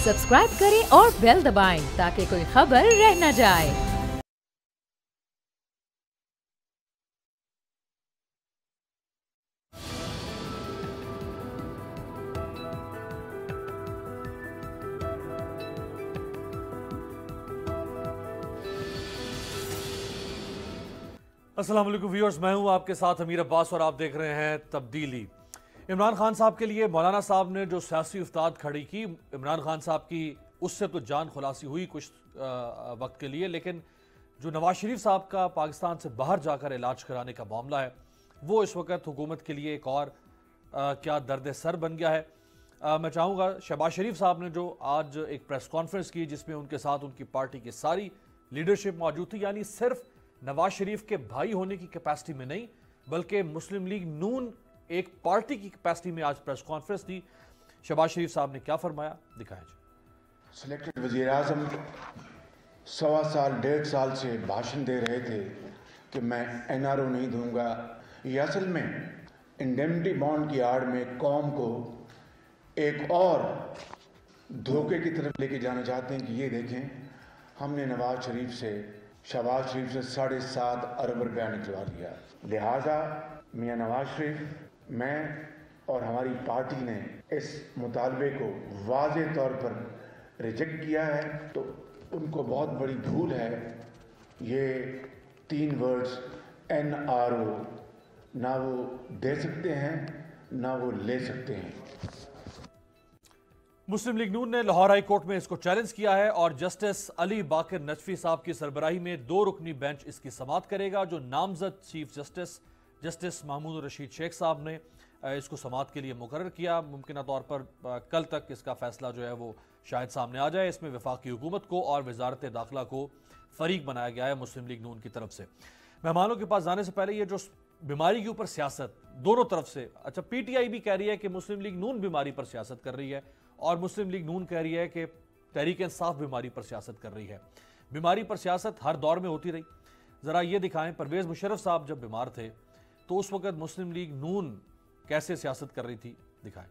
Subscribe करें और bell दबाएं ताकि कोई खबर रह न जाए। अस्सलाम वालेकुम व्यूअर्स, मैं हूं आपके साथ अमीर अब्बास और आप देख रहे हैं तब्दीली। इमरान खान साहब के लिए मौलाना साहब ने जो सियासी उस्ताद खड़ी की, इमरान खान साहब की उससे तो जान खुलासी हुई कुछ वक्त के लिए, लेकिन जो नवाज शरीफ साहब का पाकिस्तान से बाहर जाकर इलाज कराने का मामला है वो इस वक्त हुकूमत के लिए एक और क्या दर्द सर बन गया है। मैं चाहूँगा शहबाज शरीफ साहब ने जो आज एक प्रेस कॉन्फ्रेंस की जिसमें उनके साथ उनकी पार्टी की सारी लीडरशिप मौजूद थी, यानी सिर्फ नवाज शरीफ के भाई होने की कैपेसिटी में नहीं बल्कि मुस्लिम लीग नून एक पार्टी की कैपेसिटी में आज प्रेस कॉन्फ्रेंस दी। शहबाज शरीफ साहब ने क्या फरमाया, दिखाएं जी। सिलेक्टेड वज़ीर आज़म 1.25 साल 1.5 साल से भाषण दे रहे थे कि मैं NRO नहीं दूंगा। ये असल में इंडेमनिटी बॉन्ड की आड़ में कौम को एक और धोखे की तरफ लेके जाना चाहते हैं कि ये देखें, हमने नवाज शरीफ से शहबाज शरीफ से 7.5 अरब रुपया निकलवा लिया। लिहाजा मियाँ नवाज शरीफ, मैं और हमारी पार्टी ने इस मुतालबे को वाज़ेह तौर पर रिजेक्ट किया है। तो उनको बहुत बड़ी भूल है। ये 3 वर्ड्स NRO ना वो दे सकते हैं ना वो ले सकते हैं। मुस्लिम लीग नून ने लाहौर हाई कोर्ट में इसको चैलेंज किया है और जस्टिस अली बाकर नजफी साहब की सरबराही में 2 रुकनी बेंच इसकी समाअत करेगा। जो नामजद चीफ जस्टिस महमूद रशीद शेख साहब ने इसको समाअत के लिए मुकर्रर किया। मुमकिन तौर पर कल तक इसका फैसला जो है वो शायद सामने आ जाए। इसमें वफाकी हुकूमत को और वजारत दाखिला को फरीक बनाया गया है मुस्लिम लीग नून की तरफ से। मेहमानों के पास जाने से पहले ये जो बीमारी के ऊपर सियासत दोनों तरफ से, अच्छा PTI भी कह रही है कि मुस्लिम लीग नून बीमारी पर सियासत कर रही है और मुस्लिम लीग नून कह रही है कि तहरीक इंसाफ बीमारी पर सियासत कर रही है। बीमारी पर सियासत हर दौर में होती रही। ज़रा ये दिखाएं, परवेज़ मुशर्रफ साहब जब बीमार थे तो उस वक्त मुस्लिम लीग नून कैसे सियासत कर रही थी, दिखाएं।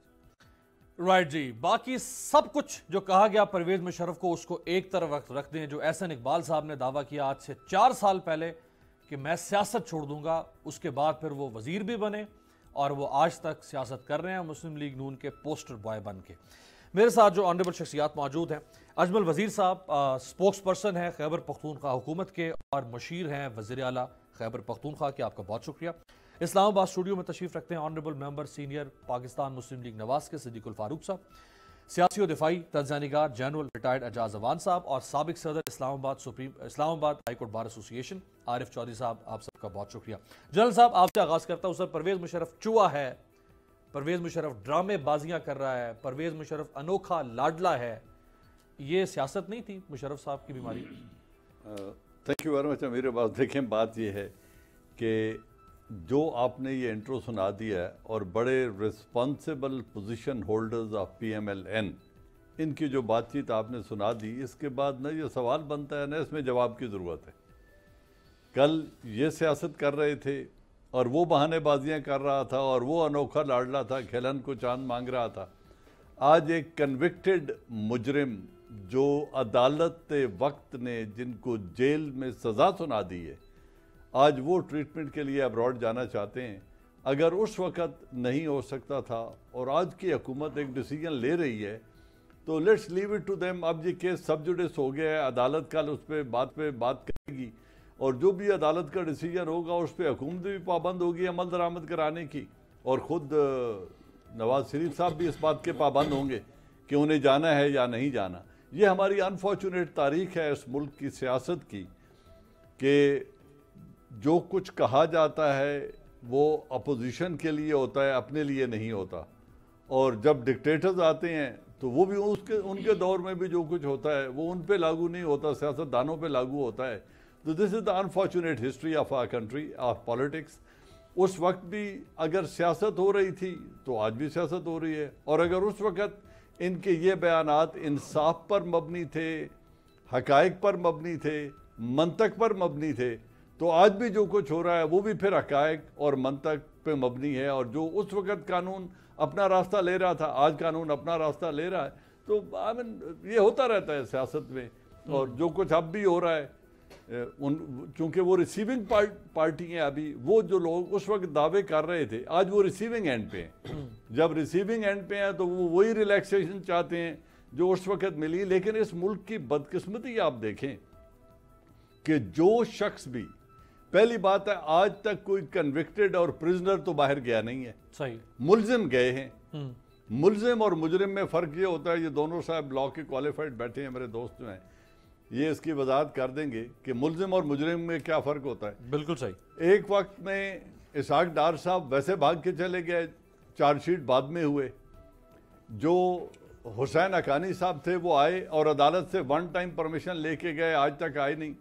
राइट जी, बाकी सब कुछ जो कहा गया परवेज़ मुशर्रफ को उसको एक तरफ रख दें। जो एहसन इकबाल साहब ने दावा किया आज से 4 साल पहले कि मैं सियासत छोड़ दूंगा, उसके बाद फिर वो वजीर भी बने और वो आज तक सियासत कर रहे हैं मुस्लिम लीग नून के पोस्टर बॉय बन के। मेरे साथ जो ऑनरेबल शख्सियात मौजूद हैं, अजमल वजीर साहब स्पोक्स पर्सन हैं खैबर पख्तूनख्वा हुकूमत के और मशीर हैं वज़ीर आला खैबर पख्तूनख्वा के। आपका बहुत शुक्रिया। इस्लामाबाद स्टूडियो में तशरीफ़ रखते हैं honourable member senior Pakistan Muslim League Nawaz के सिद्दीकुल फारूक साहब, सियासी और दिफाई तंज़ानिगार जनरल रिटायर्ड एजाज अवान साहब और साबिक सदर Islamabad high court bar association Arif Chaudhry साहब। आप सबका बहुत शुक्रिया। जनरल साहब, आपसे आगाज़ करता हूँ। सर, परवेज़ मुशर्रफ चूहा है, परवेज़ मुशर्रफ ड्रामेबाजियां कर रहा है, परवेज़ मुशर्रफ अनोखा लाडला है, ये सियासत नहीं थी मुशर्रफ साहब की बीमारी? Thank you very much. मेरे पास देखें, बात ये है कि जो आपने ये इंट्रो सुना दिया है और बड़े responsible position holders of PMLN इनकी जो बातचीत आपने सुना दी, इसके बाद ना ये सवाल बनता है ना इसमें जवाब की ज़रूरत है। कल ये सियासत कर रहे थे और वो बहानेबाजियाँ कर रहा था और वो अनोखा लाडला था, खिलन को चांद मांग रहा था। आज एक कन्विक्टेड मुजरिम जो अदालत वक्त ने जिनको जेल में सज़ा सुना दी है, आज वो ट्रीटमेंट के लिए अब्रॉड जाना चाहते हैं। अगर उस वक़्त नहीं हो सकता था और आज की हुकूमत एक डिसीजन ले रही है तो let's leave it to them. अब ये केस सब जुडिस हो गया है, अदालत कल उस पर बात करेगी और जो भी अदालत का डिसीजन होगा उस पर हुकूमत भी पाबंद होगी अमल दरामद कराने की, और ख़ुद नवाज शरीफ साहब भी इस बात के पाबंद होंगे कि उन्हें जाना है या नहीं जाना। ये हमारी अनफॉर्चुनेट तारीख है इस मुल्क की सियासत की कि जो कुछ कहा जाता है वो अपोजिशन के लिए होता है, अपने लिए नहीं होता। और जब डिक्टेटर्स आते हैं तो वो भी उनके दौर में भी जो कुछ होता है वो उन पे लागू नहीं होता, सियासतदानों पे लागू होता है। तो this is the unfortunate history of our country, of politics. उस वक्त भी अगर सियासत हो रही थी तो आज भी सियासत हो रही है, और अगर उस वक्त इनके ये बयानात इंसाफ पर मबनी थे, हकायक पर मबनी थे, मंतक पर मबनी थे, तो आज भी जो कुछ हो रहा है वो भी फिर हकायक और मंतक पे मबनी है। और जो उस वक्त कानून अपना रास्ता ले रहा था, आज कानून अपना रास्ता ले रहा है। तो आई मीन ये होता रहता है सियासत में, और जो कुछ अब भी हो रहा है चूंकि वो रिसीविंग पार्टी है अभी, वो जो लोग उस वक्त दावे कर रहे थे आज वो रिसीविंग एंड पे हैं। जब रिसीविंग एंड पे हैं तो वो वही रिलैक्सेशन चाहते हैं जो उस वक्त मिली। लेकिन इस मुल्क की बदकिस्मती आप देखें कि जो शख्स भी, पहली बात है आज तक कोई कन्विक्टेड और प्रिजनर तो बाहर गया नहीं है, सही, मुल्जिम गए हैं। मुल्जिम और मुजरिम में फ़र्क ये होता है, ये दोनों साहब लॉ के क्वालिफाइड बैठे हैं, मेरे दोस्त जो हैं ये इसकी वजाहत कर देंगे कि मुल्जिम और मुजरिम में क्या फ़र्क होता है। बिल्कुल सही। एक वक्त में इसहाक डार साहब वैसे भाग के चले गए, चार्जशीट बाद में हुए। जो हुसैन हकानी साहब थे वो आए और अदालत से वन टाइम परमिशन लेके गए, आज तक आए नहीं।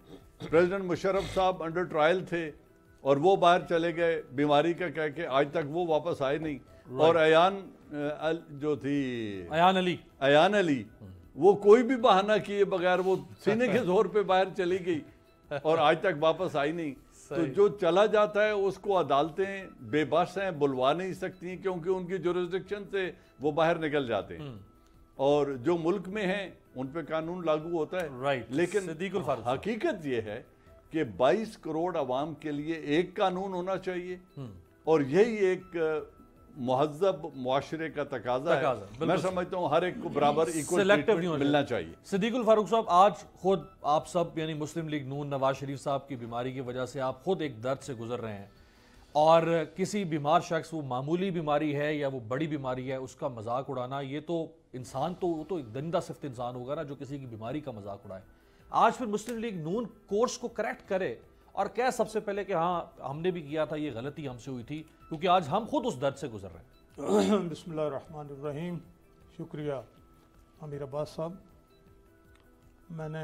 प्रेसिडेंट मुशर्रफ साहब अंडर ट्रायल थे और वो बाहर चले गए बीमारी का कह के, आज तक वो वापस आए नहीं। और अयान जो थी अयान अली वो कोई भी बहाना किए बगैर वो सीने के जोर पे बाहर चली गई और आज तक वापस आई नहीं। तो जो चला जाता है उसको अदालतें बेबस हैं, बुलवा नहीं सकती क्योंकि उनकी जुरिस्डिक्शन से वो बाहर निकल जाते हैं। और जो मुल्क में हैं उन पे कानून लागू होता है। राइट। लेकिन हकीकत ये है कि 22 करोड़ अवाम के लिए एक कानून होना चाहिए और यही एक मुहज़्ज़ब मुआशरे का तकाजा है। मैं समझता हूँ हर एक को बराबर इक्वल ट्रीटमेंट मिलना चाहिए। सिद्दीकुल फारूक साहब, आज खुद आप सब यानी मुस्लिम लीग नून नवाज शरीफ साहब की बीमारी की वजह से आप खुद एक दर्द से गुजर रहे हैं, और किसी बीमार शख्स, वो मामूली बीमारी है या वो बड़ी बीमारी है, उसका मजाक उड़ाना, ये तो इंसान तो एक दरिंदा सिफ्त इंसान होगा ना जो किसी की बीमारी का मजाक उड़ाए। आज फिर मुस्लिम लीग नून कोर्स को करेक्ट करे और कह सबसे पहले कि हाँ हमने भी किया था, ये गलती हमसे हुई थी, क्योंकि आज हम खुद उस दर्द से गुजर रहे हैं। बिस्मिल्लाहिर्रहमानिर्रहीम। शुक्रिया अमीर अब्बास साहब। मैंने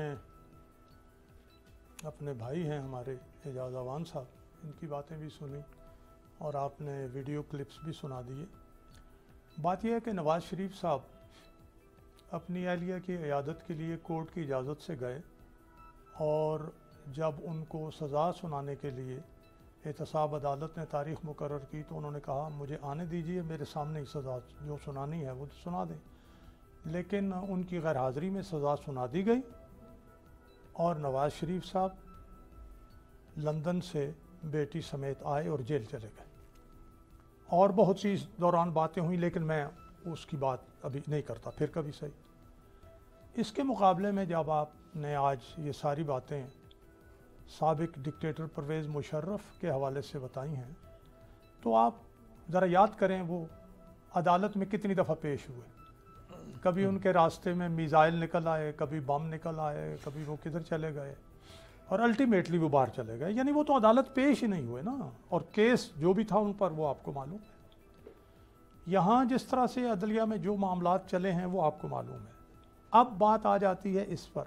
अपने भाई हैं हमारे एजाज अवान साहब, इनकी बातें भी सुनी और आपने वीडियो क्लिप्स भी सुना दिए। बात यह है कि नवाज़ शरीफ साहब अपनी अहलिया की इयादत के लिए कोर्ट की इजाज़त से गए और जब उनको सज़ा सुनाने के लिए एहतसाब अदालत ने तारीख़ मुकर्रर की तो उन्होंने कहा मुझे आने दीजिए, मेरे सामने ही सज़ा जो सुनानी है वो सुना दें। लेकिन उनकी गैर हाज़िरी में सज़ा सुना दी गई और नवाज़ शरीफ साहब लंदन से बेटी समेत आए और जेल चले गए। और बहुत सी इस दौरान बातें हुई, लेकिन मैं उसकी बात अभी नहीं करता, फिर कभी सही। इसके मुकाबले में जब आपने आज ये सारी बातें साबिक डिक्टेटर परवेज़ मुशर्रफ के हवाले से बताई हैं, तो आप ज़रा याद करें वो अदालत में कितनी दफ़ा पेश हुए। कभी उनके रास्ते में मिसाइल निकल आए, कभी बम निकल आए, कभी वो किधर चले गए और अल्टीमेटली वो बाहर चले गए। यानी वो तो अदालत पेश ही नहीं हुए ना, और केस जो भी था उन पर वो आपको मालूम है। यहाँ जिस तरह से अदलिया में जो मामलात चले हैं वो आपको मालूम है। अब बात आ जाती है इस पर,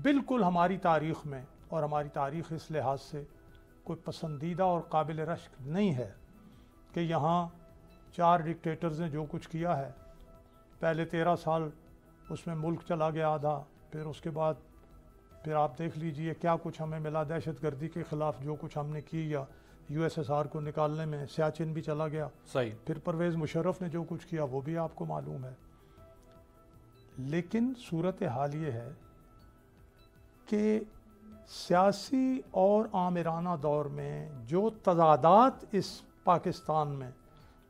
बिल्कुल हमारी तारीख़ में, और हमारी तारीख़ इस लिहाज से कोई पसंदीदा और काबिल रश्क नहीं है कि यहाँ 4 डिक्टेटर्स ने जो कुछ किया है। पहले 13 साल उसमें मुल्क चला गया आधा, फिर उसके बाद फिर आप देख लीजिए क्या कुछ हमें मिला दहशतगर्दी के ख़िलाफ़ जो कुछ हमने की, या USSR को निकालने में सियाचिन भी चला गया। सही। फिर परवेज़ मुशर्रफ ने जो कुछ किया वो भी आपको मालूम है। लेकिन सूरत हाल ये है कि सियासी और आमिराना दौर में जो तज़ादात इस पाकिस्तान में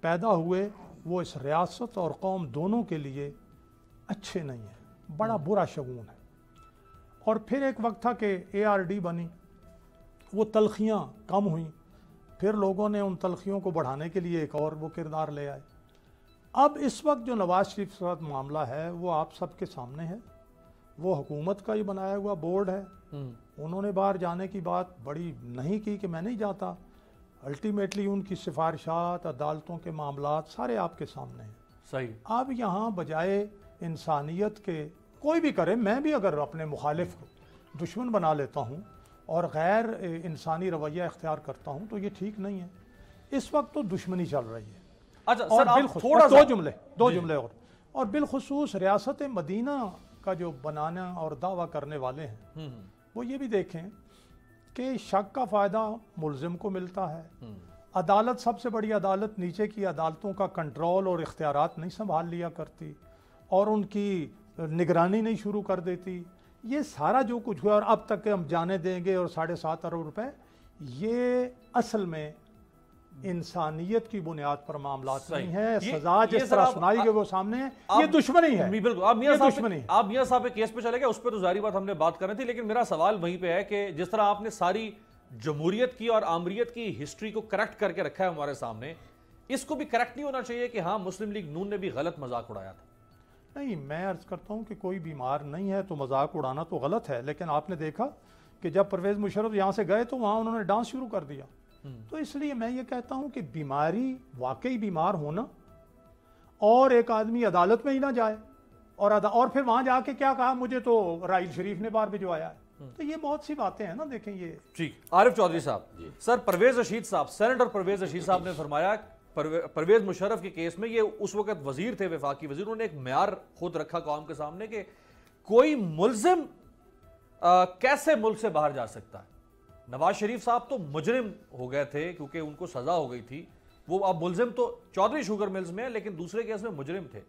पैदा हुए वो इस रियासत और कौम दोनों के लिए अच्छे नहीं हैं, बड़ा बुरा शगुन है। और फिर एक वक्त था कि ARD बनी, वो तलखियाँ कम हुई, फिर लोगों ने उन तलखियों को बढ़ाने के लिए एक और वो किरदार ले आए। अब इस वक्त जो नवाज़ शरीफ के साथ मामला है वो आप सबके सामने है। वो हुकूमत का ही बनाया हुआ बोर्ड है, उन्होंने बाहर जाने की बात बड़ी नहीं की कि मैं नहीं जाता। अल्टीमेटली उनकी सिफारिशात, अदालतों के मामलात सारे आपके सामने हैं। सही। अब यहाँ बजाय इंसानियत के, कोई भी करे, मैं भी अगर अपने मुखालिफ को दुश्मन बना लेता हूँ और गैर इंसानी रवैया इख्तियार करता हूँ तो ये ठीक नहीं है। इस वक्त तो दुश्मनी चल रही है। अच्छा और सर, आप थोड़ा दो जुमले और बिलखुसूस रियासत मदीना का जो बनाना और दावा करने वाले हैं वो ये भी देखें कि शक का फ़ायदा मुल्ज़िम को मिलता है। अदालत, सबसे बड़ी अदालत, नीचे की अदालतों का कंट्रोल और इख्तियारात नहीं संभाल लिया करती। और उनकी निगरानी नहीं शुरू कर देती। ये सारा जो कुछ हुआ और अब तक के हम जाने देंगे और 7.5 अरब रुपए, ये असल में इंसानियत की बुनियाद पर मामला नहीं है। सजा जिस तरह सुनाई गई वो सामने है, ये दुश्मनी है। बिल्कुल, आप मियां साहब के केस पे चले गए, उस पर तो जारी बात हमने बात करनी थी, लेकिन मेरा सवाल वहीं पे है कि जिस तरह आपने सारी जमहूरियत की और आमरीयत की हिस्ट्री को करेक्ट करके रखा है हमारे सामने, इसको भी करेक्ट नहीं होना चाहिए कि हाँ मुस्लिम लीग नून ने भी गलत मजाक उड़ाया था? नहीं, मैं अर्ज करता हूँ कि कोई बीमार नहीं है तो मजाक उड़ाना तो गलत है, लेकिन आपने देखा कि जब परवेज मुशर्रफ यहाँ से गए तो वहाँ उन्होंने डांस शुरू कर दिया। तो इसलिए मैं ये कहता हूँ कि बीमारी, वाकई बीमार होना और एक आदमी अदालत में ही ना जाए और फिर वहाँ जाके क्या कहा, मुझे तो राइल शरीफ ने बार भिजवाया है, तो ये बहुत सी बातें हैं ना। देखें ये ठीक। आरिफ चौधरी साहब, सर परवेज रशीद साहब, सेनेटर परवेज रशीद साहब ने फरमाया परवेज मुशर्रफ के केस में, ये उस वक्त वजीर थे, वफाकी वजीर, उन्होंने एक म्यार खुद रखा कौम के सामने कि कोई मुल्जिम कैसे मुल्क से बाहर जा सकता है। नवाज शरीफ साहब तो मुजरिम हो गए थे क्योंकि उनको सजा हो गई थी, वो अब मुल्जिम तो चौधरी शुगर मिल्स में है लेकिन दूसरे केस में मुजरिम थे,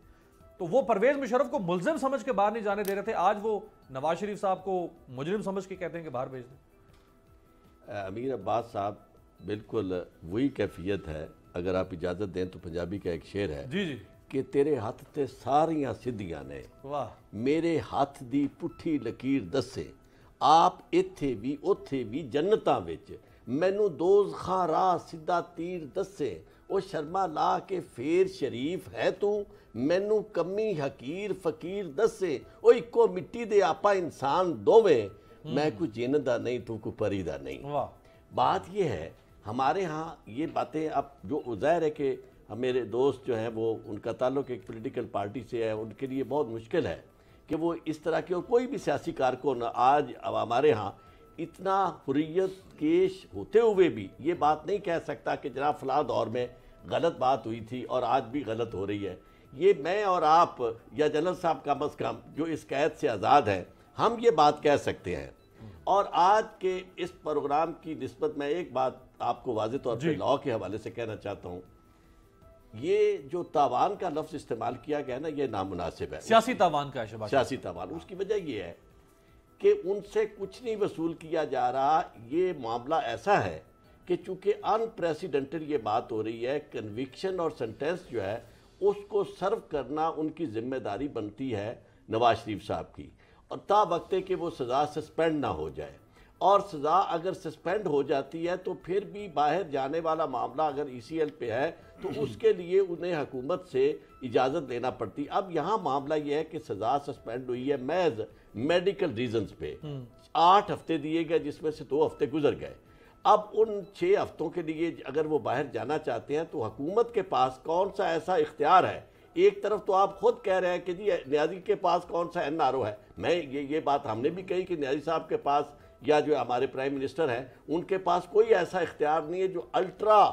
तो वो परवेज मुशर्रफ को मुल्जिम समझ के बाहर नहीं जाने दे रहे थे। आज वो नवाज शरीफ साहब को मुजरिम समझ के कहते हैं कि बाहर भेज दें। अमीर अब्बास साहब, बिल्कुल वही कैफियत है। अगर आप इजाज़त दें तो पंजाबी का एक शेर है जी जी कि तेरे हथ ते सारियां सिद्धियां ने, वाह, मेरे हथ दी पुट्ठी लकीर दसे, आप इत्थे भी उत्थे भी जन्नतां विच, मैनू दोज़खां राह सीधा तीर दसे, ओ शर्मा ला के फेर शरीफ है तू, मैनू कमी हकीर फकीर दसे, ओ इको मिट्टी दे आपा इंसान दोवें, मैं कोई जिन्न दा नहीं तू कोई परी दा नहीं। वाह। बात ये है हमारे यहाँ ये बातें, अब जो ज़ाहिर है कि मेरे दोस्त जो हैं वो, उनका ताल्लुक एक पॉलिटिकल पार्टी से है, उनके लिए बहुत मुश्किल है कि वो इस तरह के, और कोई भी सियासी कारकुन आज अब हमारे यहाँ इतना हुर्रियत केश होते हुए भी ये बात नहीं कह सकता कि जनाब फलां दौर में गलत बात हुई थी और आज भी गलत हो रही है। ये मैं और आप या जनरल साहब कम अज़ कम जो इस कैद से आज़ाद हैं, हम ये बात कह सकते हैं। और आज के इस प्रोग्राम की निस्बत में एक बात आपको वाज़ेह तौर पर लॉ के हवाले से कहना चाहता हूँ, ये जो तावान का लफ्ज़ इस्तेमाल किया गया ना, ये नामुनासिब है। सियासी तावान का है, सियासी तावान। उसकी वजह ये है कि उनसे कुछ नहीं वसूल किया जा रहा। ये मामला ऐसा है कि चूँकि अनप्रेसिडेंटेड ये बात हो रही है, कन्विक्शन और सेंटेंस जो है उसको सर्व करना उनकी जिम्मेदारी बनती है नवाज शरीफ साहब की, और ता वक्त कि वो सज़ा सस्पेंड ना हो जाए। और सज़ा अगर सस्पेंड हो जाती है तो फिर भी बाहर जाने वाला मामला अगर ECL पे है तो उसके लिए उन्हें हुकूमत से इजाज़त लेना पड़ती। अब यहाँ मामला ये है कि सज़ा सस्पेंड हुई है महज मेडिकल रीजंस पे, 8 हफ्ते दिए गए जिसमें से 2 हफ्ते गुजर गए। अब उन 6 हफ्तों के लिए अगर वो बाहर जाना चाहते हैं तो हुकूमत के पास कौन सा ऐसा इख्तियार है? एक तरफ तो आप खुद कह रहे हैं कि जी न्याजी के पास कौन सा NRO है। मैं ये बात हमने भी कही कि न्याजी साहब के पास या जो हमारे प्राइम मिनिस्टर हैं उनके पास कोई ऐसा इख्तियार नहीं है जो अल्ट्रा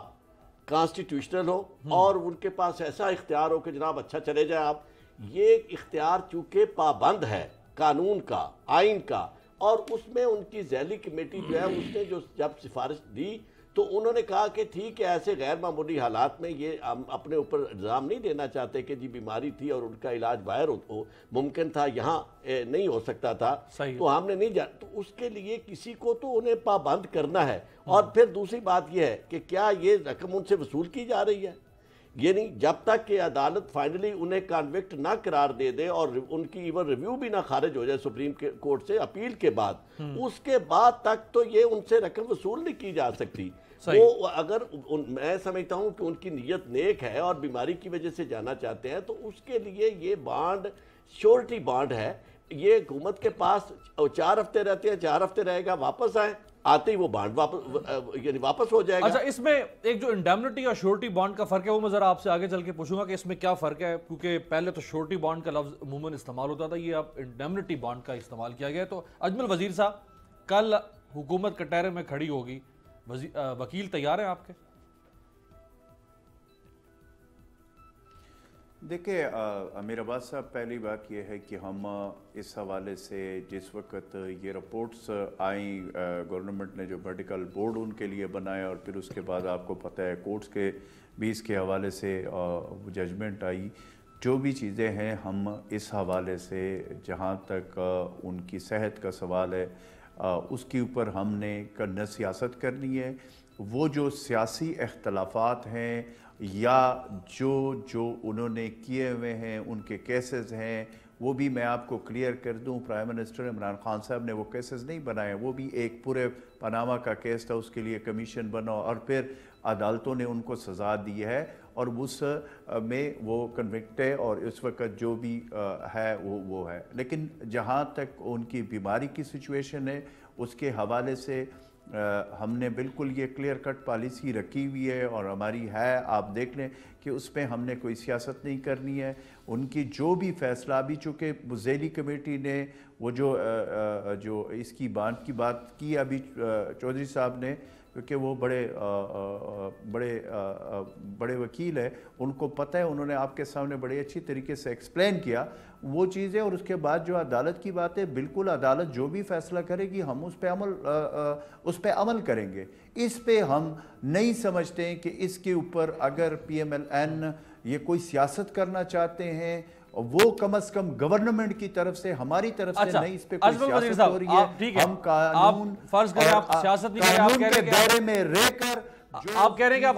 कॉन्स्टिट्यूशनल हो, और उनके पास ऐसा इख्तियार हो कि जनाब अच्छा चले जाए आप। ये इख्तियार चूँकि पाबंद है कानून का, आइन का, और उसमें उनकी ज़ैली कमेटी जो है उसने जो जब सिफारिश दी तो उन्होंने कहा कि ठीक है, ऐसे गैर मामूली हालात में ये हम अपने ऊपर इल्ज़ाम नहीं देना चाहते कि जी बीमारी थी और उनका इलाज बाहर हो मुमकिन था, यहाँ नहीं हो सकता था, तो हमने नहीं तो उसके लिए किसी को तो उन्हें पाबंद करना है। और फिर दूसरी बात यह है कि क्या ये रकम उनसे वसूल की जा रही है? ये नहीं, जब तक कि अदालत फाइनली उन्हें कन्विक्ट ना करार दे दे और उनकी इवन रिव्यू भी ना खारिज हो जाए सुप्रीम कोर्ट से अपील के बाद, उसके बाद तक तो ये उनसे रकम वसूल नहीं की जा सकती। वो अगर मैं समझता हूँ कि उनकी नीयत नेक है और बीमारी की वजह से जाना चाहते हैं तो उसके लिए ये बॉन्ड श्योरिटी बॉन्ड है। ये हुकूमत के पास 4 हफ्ते रहते हैं, 4 हफ्ते रहेगा, वापस आए, आते ही वो बॉन्ड वापस हो जाएगा। अच्छा, इसमें एक जो इंडेमनिटी और श्योरिटी बॉन्ड का फर्क है वो मैं जरा आपसे आगे चल के पूछूंगा कि इसमें क्या फर्क है, क्योंकि पहले तो श्योरिटी बॉन्ड का लफ्ज अमूमन इस्तेमाल होता था, ये अब इंडेमनिटी बॉन्ड का इस्तेमाल किया गया। तो अजमल वजीर साहब, कल हुकूमत कटहरे में खड़ी होगी, वकील तैयार हैं आपके? देखिए अमीर अब्बास साहब, पहली बात यह है कि हम इस हवाले से जिस वक्त ये रिपोर्ट्स आई, गवर्नमेंट ने जो मेडिकल बोर्ड उनके लिए बनाया और फिर उसके बाद आपको पता है कोर्ट्स के भी इसके हवाले से जजमेंट आई, जो भी चीज़ें हैं हम इस हवाले से, जहाँ तक उनकी सेहत का सवाल है, उसके ऊपर हमने न सियासत करनी है। वो जो सियासी इख्तलाफात हैं या जो उन्होंने किए हुए हैं, उनके केसेस हैं, वो भी मैं आपको क्लियर कर दूं, प्राइम मिनिस्टर इमरान खान साहब ने वो केसेस नहीं बनाए, वो भी एक पूरे पनामा का केस था, उसके लिए कमीशन बना और फिर अदालतों ने उनको सज़ा दी है और उस में वो कन्विक्ट है और इस वक्त जो भी है वो है। लेकिन जहाँ तक उनकी बीमारी की सिचुएशन है उसके हवाले से हमने बिल्कुल ये क्लियर कट पॉलिसी रखी हुई है और हमारी है, आप देख लें कि उस पर हमने कोई सियासत नहीं करनी है। उनकी जो भी फैसला, अभी चूँकि ज़ैली कमेटी ने वो जो इसकी बात की अभी चौधरी साहब ने, क्योंकि वो बड़े वकील है, उनको पता है, उन्होंने आपके सामने बड़े अच्छी तरीके से एक्सप्लेन किया वो चीज़ें। और उसके बाद जो अदालत की बात है, बिल्कुल अदालत जो भी फैसला करेगी हम उस पर अमल करेंगे। इस पे हम नहीं समझते हैं कि इसके ऊपर अगर PMLN ये कोई सियासत करना चाहते हैं, वो कम से कम गवर्नमेंट की तरफ से, हमारी तरफ से नहीं, इस पे कोई सियासत हो रही है। हम कानून, फर्ज करें आप सियासत नहीं करें, आप कह रहे हैं दायरे में रहकर आप कह रहे हैं कि आप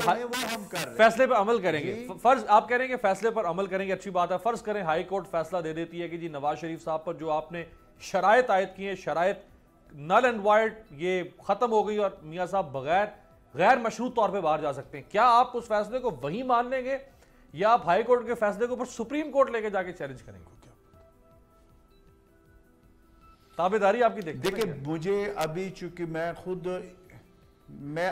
फैसले पर अमल करेंगे। फर्ज आप कह रहे हैं कि फैसले पर अमल करेंगे, अच्छी बात है। फर्ज करें हाई कोर्ट फैसला दे देती है कि जी नवाज शरीफ साहब पर जो आपने शराइत आयद की है, शराइत नल एंड वाइड ये खत्म हो गई और मियां साहब गैर मशरूत तौर पे बाहर जा सकते हैं, क्या आप उस फैसले को वहीं मान लेंगे या आप हाई कोर्ट के फैसले को ऊपर सुप्रीम कोर्ट लेके जाके चैलेंज करेंगे? ताबेदारी आपकी देखिए, मुझे अभी चूंकि मैं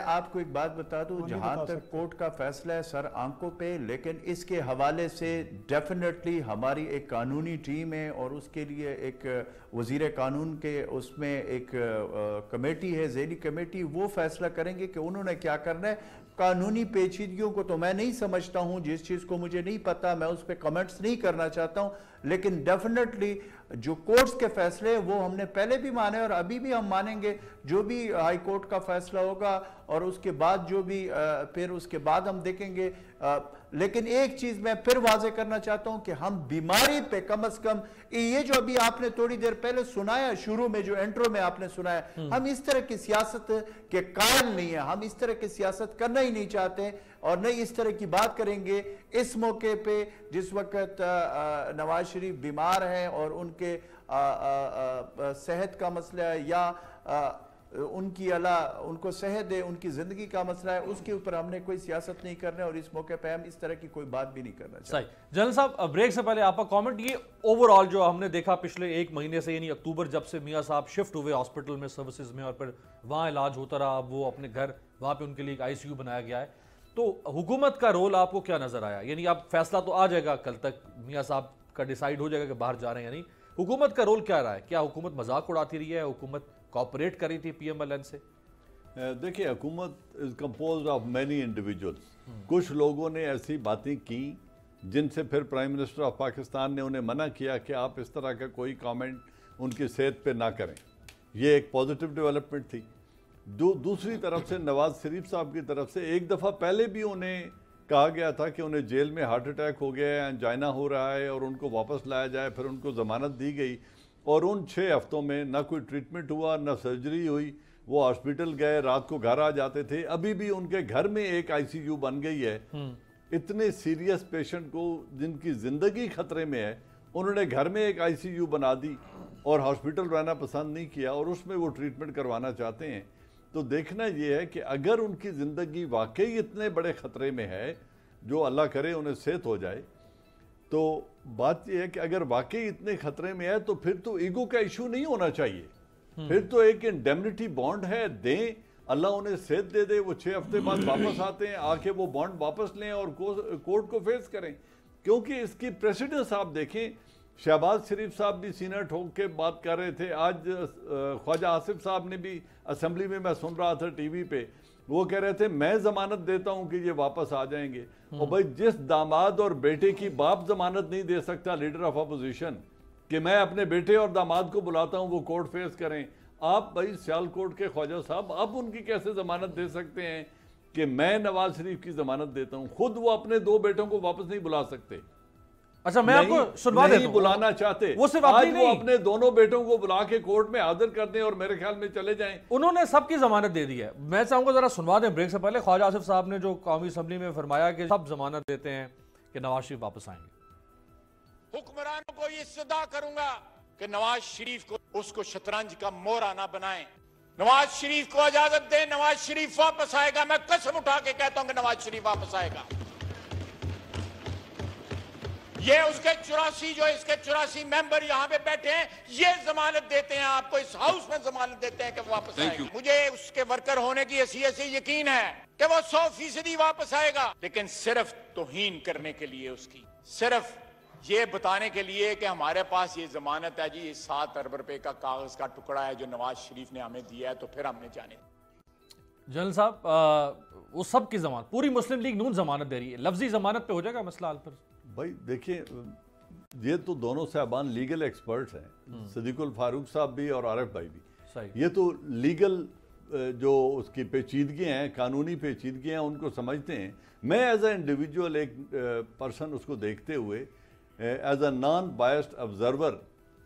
आपको एक बात बता दूं, जहां तक कोर्ट का फैसला है सर आंखों पे, लेकिन इसके हवाले से डेफिनेटली हमारी एक कानूनी टीम है और उसके लिए एक वजीर कानून के उसमें एक कमेटी है, ज़ैली कमेटी, वो फैसला करेंगे कि उन्होंने क्या करना है। कानूनी पेचीदगियों को तो मैं नहीं समझता हूं, जिस चीज़ को मुझे नहीं पता मैं उस पर कमेंट्स नहीं करना चाहता हूं, लेकिन डेफिनेटली जो कोर्ट्स के फैसले वो हमने पहले भी माने और अभी भी हम मानेंगे। जो भी हाई कोर्ट का फैसला होगा और उसके बाद जो भी फिर उसके बाद हम देखेंगे। लेकिन एक चीज मैं फिर वाजे करना चाहता हूं कि हम बीमारी पे कम से कम, ये जो अभी आपने थोड़ी देर पहले सुनाया, शुरू में जो इंट्रो में आपने सुनाया, हम इस तरह की सियासत के कायल नहीं है, हम इस तरह की सियासत करना ही नहीं चाहते और नहीं इस तरह की बात करेंगे इस मौके पे जिस वक्त नवाज शरीफ बीमार हैं और उनके सेहत का मसला है या उनको सेहत है, उनकी जिंदगी का मसला है, उसके ऊपर हमने कोई सियासत नहीं करना और इस मौके पे हम इस तरह की कोई बात भी नहीं करना चाहते। सही। जनरल साहब, ब्रेक से पहले आपका कमेंट, ये ओवरऑल जो हमने देखा पिछले एक महीने से, यानी अक्टूबर जब से मियां साहब शिफ्ट हुए हॉस्पिटल में, सर्विसेज में, और फिर वहां इलाज होता रहा, वो अपने घर, वहां पे उनके लिए एक ICU बनाया गया है, तो हुकूमत का रोल आपको क्या नजर आया? यानी आप फैसला तो आ जाएगा कल तक, मियां साहब का डिसाइड हो जाएगा कि बाहर जा रहे हैं या नहीं, हुकूमत का रोल क्या रहा है? क्या हुकूमत मजाक उड़ाती रही है, हुकूमत कोऑपरेट करी थी PMLN से? देखिए, हुकूमत is composed of many individuals. कुछ लोगों ने ऐसी बातें की जिनसे फिर प्राइम मिनिस्टर ऑफ पाकिस्तान ने उन्हें मना किया कि आप इस तरह का कोई कमेंट उनकी सेहत पे ना करें। ये एक पॉजिटिव डेवलपमेंट थी। दूसरी तरफ से नवाज शरीफ साहब की तरफ से एक दफ़ा पहले भी उन्हें कहा गया था कि उन्हें जेल में हार्ट अटैक हो गया है, एंजाइना हो रहा है और उनको वापस लाया जाए, फिर उनको ज़मानत दी गई और उन 6 हफ्तों में ना कोई ट्रीटमेंट हुआ, ना सर्जरी हुई, वो हॉस्पिटल गए, रात को घर आ जाते थे। अभी भी उनके घर में एक ICU बन गई है। इतने सीरियस पेशेंट को जिनकी ज़िंदगी खतरे में है, उन्होंने घर में एक ICU बना दी और हॉस्पिटल रहना पसंद नहीं किया और उसमें वो ट्रीटमेंट करवाना चाहते हैं। तो देखना ये है कि अगर उनकी ज़िंदगी वाकई इतने बड़े ख़तरे में है, जो अल्लाह करे उन्हें सेहत हो जाए, तो बात यह है कि अगर वाकई इतने खतरे में है तो फिर तो ईगो का इशू नहीं होना चाहिए। फिर तो एक इंडेमनिटी बॉन्ड है, दें, अल्लाह उन्हें सेहत दे दे, वो 6 हफ्ते बाद वापस आते हैं, आके वो बॉन्ड वापस लें और कोर्ट को फेस करें। क्योंकि इसकी प्रेसिडेंस आप देखें, शहबाज शरीफ साहब भी सीना ठोक के बात कर रहे थे। आज ख्वाजा आसिफ साहब ने भी असेंबली में, मैं सुन रहा था टीवी पे, वो कह रहे थे मैं जमानत देता हूं कि ये वापस आ जाएंगे। और भाई, जिस दामाद और बेटे की बाप जमानत नहीं दे सकता, लीडर ऑफ अपोजिशन, कि मैं अपने बेटे और दामाद को बुलाता हूं वो कोर्ट फेस करें, आप भाई सियालकोट के ख्वाजा साहब, आप उनकी कैसे जमानत दे सकते हैं कि मैं नवाज शरीफ की जमानत देता हूं? खुद वो अपने 2 बेटों को वापस नहीं बुला सकते। अच्छा, मैं आपको सुनवा देता नहीं हूं। बुलाना चाहते, वो सिर्फ आज अपनी वो नहीं, अपने दोनों बेटों को बुला के कोर्ट में हाजिर कर दें और मेरे ख्याल में चले जाएं। उन्होंने सबकी जमानत दे दी है। मैं चाहूंगा जरा सुनवा दें ब्रेक से पहले। ख्वाजा आसिफ साहब ने जो कौमी असम्बली में फरमाया कि सब जमानत देते हैं कि नवाज शरीफ वापस आएंगे। हुक्मरानों को ये सदा करूंगा कि नवाज शरीफ को उसको शतरंज का मोहरा ना बनाएं। नवाज शरीफ को इजाजत दें, नवाज शरीफ वापस आएगा। मैं कसम उठा के कहता हूं कि नवाज शरीफ वापस आएगा। ये उसके 84 जो इसके 84 मेंबर यहां पे बैठे हैं, ये जमानत देते हैं आपको, इस हाउस में जमानत देते हैं कि वापस आएगा। मुझे उसके वर्कर होने की हैसियत से यकीन है कि वो 100% वापस आएगा, लेकिन सिर्फ तौहीन करने के लिए, उसकी सिर्फ ये बताने के लिए कि हमारे पास ये जमानत है जी, ये 7 अरब रुपए का कागज का टुकड़ा है जो नवाज शरीफ ने हमें दिया है, तो फिर हमने जाने। जनरल साहब, वो सब की जमानत, पूरी मुस्लिम लीग नून जमानत दे रही है, लफ्जी जमानत पे हो जाएगा मसला हाल पर? भाई देखिए, ये तो दोनों साहबान लीगल एक्सपर्ट्स हैं, सदीकुल फारूक साहब भी और आरिफ भाई भी। सही। ये तो लीगल जो उसकी पेचीदगी हैं, कानूनी पेचीदगी हैं, उनको समझते हैं। मैं एज ए इंडिविजुअल एक पर्सन उसको देखते हुए as a non biased observer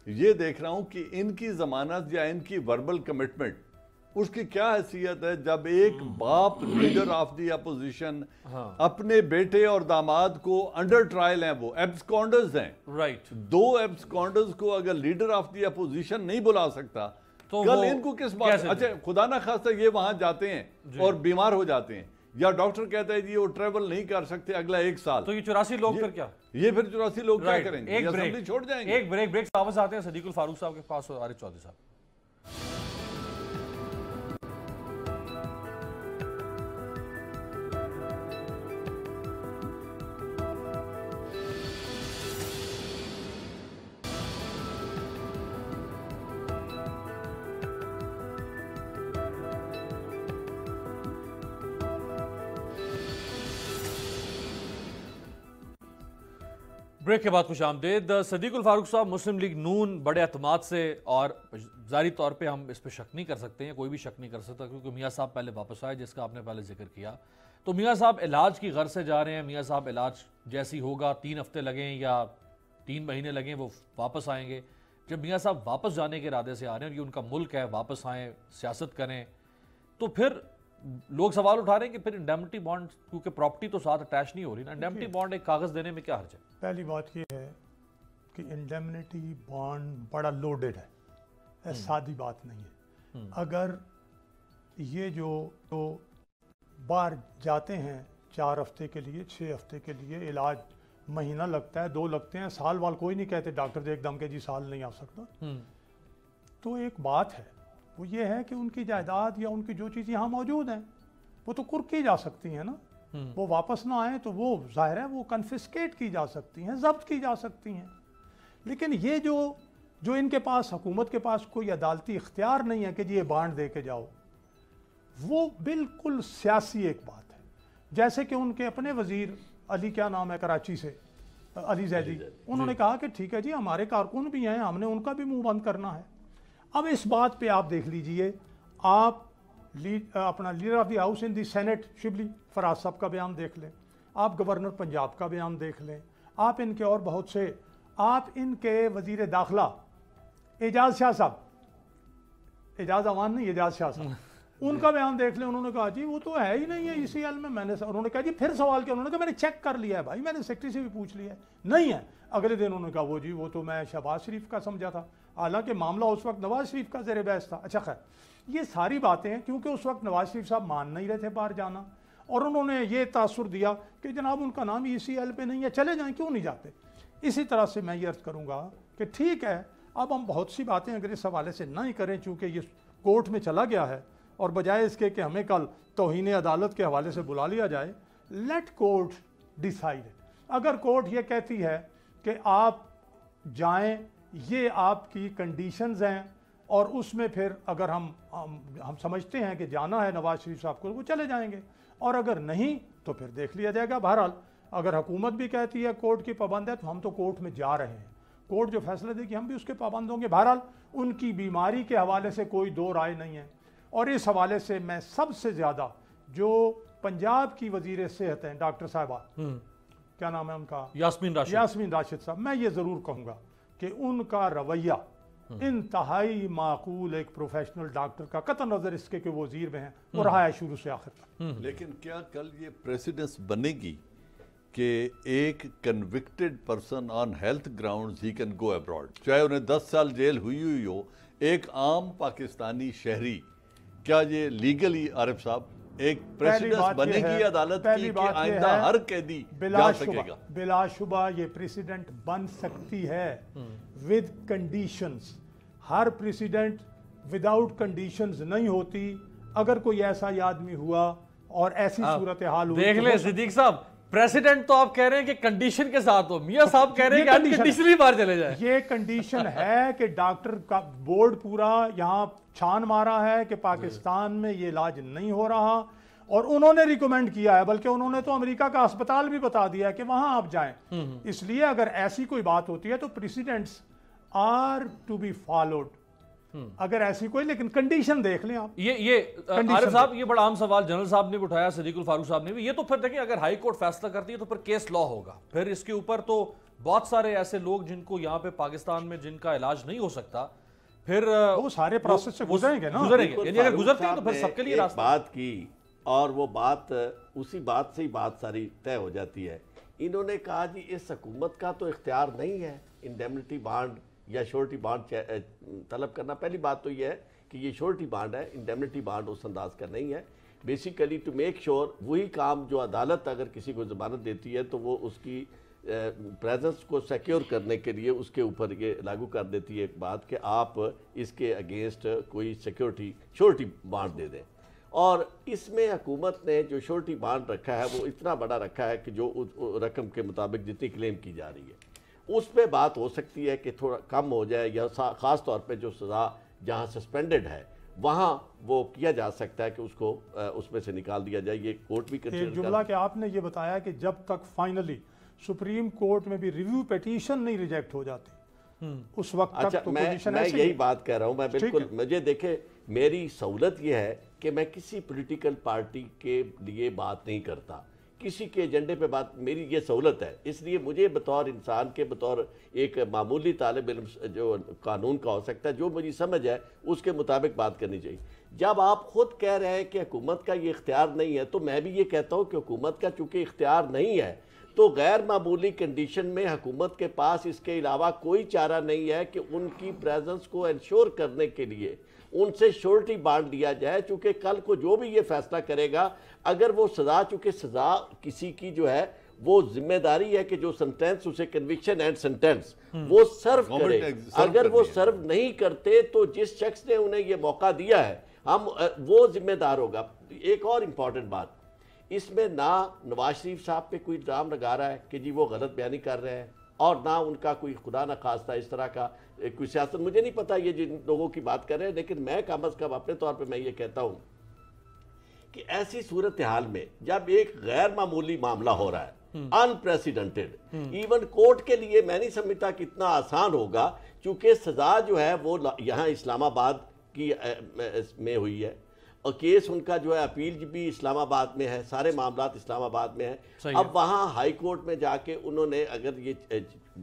ये देख रहा हूँ कि इनकी ज़मानत या इनकी वर्बल कमिटमेंट उसकी क्या हैसियत है जब एक बाप लीडर ऑफ द अपोजिशन अपने बेटे और दामाद को अंडर ट्रायल हैं, वो एब्सकॉन्डर्स हैं। राइट। 2 एब्सकॉन्डर्स को अगर लीडर ऑफ द अपोजिशन नहीं बुला सकता तो कल इनको किस बात? अच्छा, खुदा ना खास्ता ये वहां जाते हैं और बीमार हो जाते हैं, या डॉक्टर कहता है जी वो ट्रेवल नहीं कर सकते अगला 1 साल, तो ये 84 लोग फिर क्या? ये फिर 84 लोग क्या करेंगे? एक ये ब्रेक असेंबली छोड़ जाएंगे। एक ब्रेक से वापस आते हैं सदीकुल फारूक साहब के पास और आरिफ चौधरी साहब। ब्रेक के बाद खुश आमदेद। सदीकुल फारूक साहब, मुस्लिम लीग नून बड़े अतमाद से, और जारी तौर पे हम इस पर शक नहीं कर सकते हैं, कोई भी शक नहीं कर सकता, क्योंकि मियाँ साहब पहले वापस आए जिसका आपने पहले जिक्र किया। तो मियाँ साहब इलाज की गर्ज से जा रहे हैं, मियाँ साहब इलाज जैसी होगा, 3 हफ्ते लगें या 3 महीने लगें, वो वापस आएंगे। जब मियाँ साहब वापस जाने के इरादे से आ रहे हैं, ये उनका मुल्क है, वापस आएँ, सियासत करें, तो फिर लोग सवाल उठा रहे हैं कि फिर इंडेमनिटी बॉन्ड, क्योंकि प्रॉपर्टी तो साथ अटैच नहीं हो रही ना, इंडेमनिटी बॉन्ड एक कागज देने में क्या हर्ज है? पहली बात यह है कि इंडेमनिटी बॉन्ड बड़ा लोडेड है, सादी बात नहीं है। अगर ये जो तो बाहर जाते हैं 4 हफ्ते के लिए, 6 हफ्ते के लिए, इलाज महीना लगता है, 2 लगते हैं, साल वाल कोई नहीं कहते डॉक्टर से एकदम के जी साल नहीं आ सकता। तो एक बात है, वो ये है कि उनकी जायदाद या उनकी जो चीज़ यहाँ मौजूद हैं वो तो कुर्क की जा सकती हैं ना, वो वापस ना आए तो वो जाहिर है वो कन्फिस्केट की जा सकती हैं, जब्त की जा सकती हैं। लेकिन ये जो इनके पास, हुकूमत के पास कोई अदालती इख्तियार नहीं है कि जी ये बांड दे के जाओ, वो बिल्कुल सियासी एक बात है। जैसे कि उनके अपने वजीर अली, क्या नाम है कराची से, अली जैदी, उन्होंने कहा कि ठीक है जी हमारे कारकुन भी हैं, हमने उनका भी मुंह बंद करना है। अब इस बात पे आप देख लीजिए, आप अपना leader of the house in the Senate Shibli Faraz साहब का बयान देख लें, आप गवर्नर पंजाब का बयान देख लें, आप इनके और बहुत से, आप इनके वजीर दाखिला एजाज शाह साहब, एजाज अवान नहीं, एजाज शाह साहब, उनका बयान देख लें। उन्होंने कहा जी वो तो है ही नहीं है ECL में। उन्होंने कहा जी, फिर सवाल किया, उन्होंने कहा मैंने चेक कर लिया है भाई, मैंने सेक्रेटरी से भी पूछ लिया है, नहीं है। अगले दिन उन्होंने कहा वो जी वो तो मैं शहबाज शरीफ का समझा था, हालांकि मामला उस वक्त नवाज शरीफ का ज़ेर बहस था। अच्छा खैर, ये सारी बातें हैं क्योंकि उस वक्त नवाज शरीफ साहब मान नहीं रहे थे बाहर जाना, और उन्होंने ये तासुर दिया कि जनाब उनका नाम ECL पे नहीं है, चले जाएं, क्यों नहीं जाते। इसी तरह से मैं ये अर्ज़ करूँगा कि ठीक है, अब हम बहुत सी बातें अगर इस हवाले से ना ही करें, चूँकि ये कोर्ट में चला गया है, और बजाय इसके कि हमें कल तौहीन अदालत के हवाले से बुला लिया जाए, लेट कोर्ट डिसाइड। अगर कोर्ट ये कहती है कि आप जाएं, ये आपकी कंडीशंस हैं, और उसमें फिर अगर हम समझते हैं कि जाना है नवाज शरीफ साहब को, वो चले जाएंगे, और अगर नहीं तो फिर देख लिया जाएगा। बहरहाल अगर हुकूमत भी कहती है कोर्ट की पाबंद है, तो हम तो कोर्ट में जा रहे हैं, कोर्ट जो फैसला देगी हम भी उसके पाबंद होंगे। बहरहाल उनकी बीमारी के हवाले से कोई दो राय नहीं है, और इस हवाले से मैं सबसे ज़्यादा जो पंजाब की वजीर सेहत हैं डॉक्टर साहिबा, क्या नाम है उनका, यास्मीन राशिद साहब, मैं ये ज़रूर कहूँगा कि उनका रवैया इंतहाई माकूल एक प्रोफेशनल डॉक्टर का, कतई नज़र इसके कि वो वज़ीर में हैं, वो रहा है शुरू से आखिर तक। लेकिन क्या कल ये प्रेसिडेंस बनेगी कि एक convicted person on health grounds he can go abroad, चाहे उन्हें 10 साल जेल हुई हो, एक आम पाकिस्तानी शहरी, क्या ये लीगली आरिफ साहब एक प्रेसिडेंस बनेगी अदालत की कि आइंदा हर कैदी जा सकेगा? बिलाशुबा ये प्रेसिडेंट बन सकती है with conditions. Her president without conditions नहीं होती। अगर कोई ऐसा आदमी हुआ और ऐसी सूरत हाल हुई, देख ले सिद्दीक साहब, प्रेसिडेंट तो आप कह रहे हैं कि कंडीशन के साथ हो, मियां साहब कह रहे हैं कि अनकंडीशनली बाहर चले जाए। ये कंडीशन है कि डॉक्टर का बोर्ड पूरा यहाँ छान मारा है कि पाकिस्तान में ये इलाज नहीं हो रहा, और उन्होंने रिकमेंड किया है, बल्कि उन्होंने तो अमेरिका का अस्पताल भी बता दिया है कि वहां आप जाएं। इसलिए अगर ऐसी कोई बात होती है तो presidents are to be followed, अगर ऐसी कोई, लेकिन कंडीशन देख लें आप। ये आरिफ साहब, ये बड़ा आम सवाल जनरल साहब ने भी उठाया, सिद्दीकुल फारूक साहब ने भी। ये तो फिर देखिए, अगर हाई कोर्ट फैसला करती है तो फिर केस लॉ होगा, फिर इसके ऊपर तो बहुत सारे ऐसे लोग जिनको यहाँ पे पाकिस्तान में जिनका इलाज नहीं हो सकता, फिर वो सारे प्रोसेस से गुजरेंगे ना, गुजरेंगे। यानी अगर गुजरते हैं तो फिर सबके लिए रास्ता। बात की और वो बात उसी बात से ही बात सारी तय हो जाती है। इन्होंने कहा जी इस हुकूमत का तो इख्तियार नहीं है इंडेमनिटी बॉन्ड या श्योरिटी बॉन्ड तलब करना। पहली बात तो ये है कि ये श्योरिटी बॉन्ड है, इंडेमनिटी बॉन्ड उस अंदाज का नहीं है। बेसिकली टू मेक श्योर, वही काम जो अदालत अगर किसी को जमानत देती है तो वो उसकी प्रेजेंस को सिक्योर करने के लिए उसके ऊपर ये लागू कर देती है एक बात कि आप इसके अगेंस्ट कोई श्योरिटी बॉन्ड दे दें। और इसमें हुकूमत ने जो श्योरिटी बॉन्ड रखा है वो इतना बड़ा रखा है कि जो उस रकम के मुताबिक जितनी क्लेम की जा रही है उस पर बात हो सकती है कि थोड़ा कम हो जाए, या ख़ास तौर पे जो सज़ा जहाँ सस्पेंडेड है वहाँ वो किया जा सकता है कि उसको उसमें से निकाल दिया जाए। ये कोर्ट भी एक जुमला कि आपने ये बताया कि जब तक फाइनली सुप्रीम कोर्ट में भी रिव्यू पिटीशन नहीं रिजेक्ट हो जाती उस वक्त अच्छा, तक तो मैं यही बात कह रहा हूँ। मैं बिल्कुल, मुझे देखे, मेरी सहूलत ये है कि मैं किसी पॉलिटिकल पार्टी के लिए बात नहीं करता, किसी के एजेंडे पे बात, मेरी ये सहूलत है। इसलिए मुझे बतौर इंसान के, बतौर एक मामूली तालिब इल्म जो कानून का हो सकता है, जो मुझे समझ है उसके मुताबिक बात करनी चाहिए। जब आप खुद कह रहे हैं कि हुकूमत का ये इख्तियार नहीं है, तो मैं भी ये कहता हूँ कि हुकूमत का चूँकि इख्तियार नहीं है तो गैर मामूली कंडीशन में हुकूमत के पास इसके अलावा कोई चारा नहीं है कि उनकी प्रेजेंस को इंश्योर करने के लिए उनसे श्योरिटी बॉन्ड लिया जाए। चूँकि कल को जो भी ये फैसला करेगा, अगर वो सज़ा, चूँकि सज़ा किसी की जो है वो जिम्मेदारी है कि जो सेंटेंस उसे कन्विक्शन एंड सेंटेंस वो सर्व करे। अगर वो सर्व नहीं करते तो जिस शख्स ने उन्हें ये मौका दिया है वो जिम्मेदार होगा। एक और इम्पॉर्टेंट बात, इसमें ना नवाज शरीफ साहब पे कोई इल्ज़ाम लगा रहा है कि जी वो गलत बयानी कर रहे हैं, और ना उनका कोई खुदा न खास्ता इस तरह का कोई सियासत, मुझे नहीं पता ये जिन लोगों की बात कर रहे हैं, लेकिन मैं कम अज़ कम अपने तौर पे मैं ये कहता हूँ कि ऐसी सूरत हाल में जब एक गैर मामूली मामला हो रहा है, अनप्रेसिडेंटेड, इवन कोर्ट के लिए मैं नहीं समझता कितना आसान होगा, क्योंकि सजा जो है वो यहाँ इस्लामाबाद की में हुई है और केस उनका जो है अपील भी इस्लामाबाद में है, सारे मामलात इस्लामाबाद में है। अब वहाँ हाई कोर्ट में जाके उन्होंने अगर ये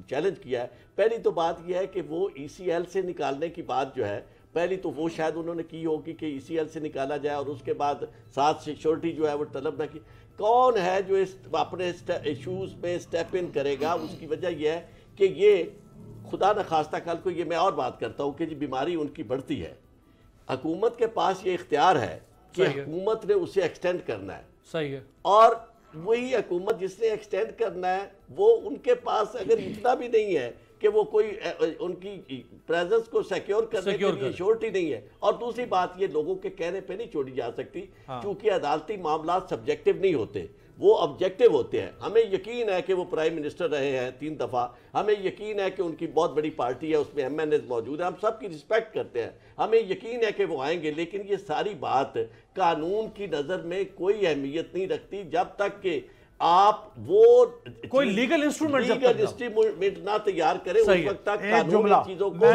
चैलेंज किया है, पहली तो बात यह है कि वो ECL से निकालने की बात जो है, पहली तो वो शायद उन्होंने की होगी कि ECL से निकाला जाए और उसके बाद साथ सिक्योरिटी जो है वो तलब ना की। कौन है जो इस अपने इशूज़ में स्टेप इन करेगा? उसकी वजह यह है कि ये खुदा न खास्ता कल को, ये मैं और बात करता हूँ कि जी बीमारी उनकी बढ़ती है, हुकूमत के पास ये इख्तियार है कि हुकूमत ने उसे एक्सटेंड करना है। सही है। और वही हुकूमत जिसने एक्सटेंड करना है वो उनके पास अगर इतना भी नहीं है कि वो कोई उनकी प्रेजेंस को सिक्योर करने के लिए श्योरिटी नहीं है। और दूसरी बात, ये लोगों के कहने पे नहीं छोड़ी जा सकती, क्योंकि अदालती मामला सब्जेक्टिव नहीं होते, वो ऑब्जेक्टिव होते हैं। हमें यकीन है कि वो प्राइम मिनिस्टर रहे हैं 3 दफ़ा, हमें यकीन है कि उनकी बहुत बड़ी पार्टी है, उसमें MNAs मौजूद है, हम सबकी रिस्पेक्ट करते हैं, हमें यकीन है कि वो आएंगे। लेकिन ये सारी बात कानून की नज़र में कोई अहमियत नहीं रखती जब तक कि आप वो कोई लीगल इंस्ट्रूमेंट ना तैयार करें। उस वक्त तक कानूनी चीजों को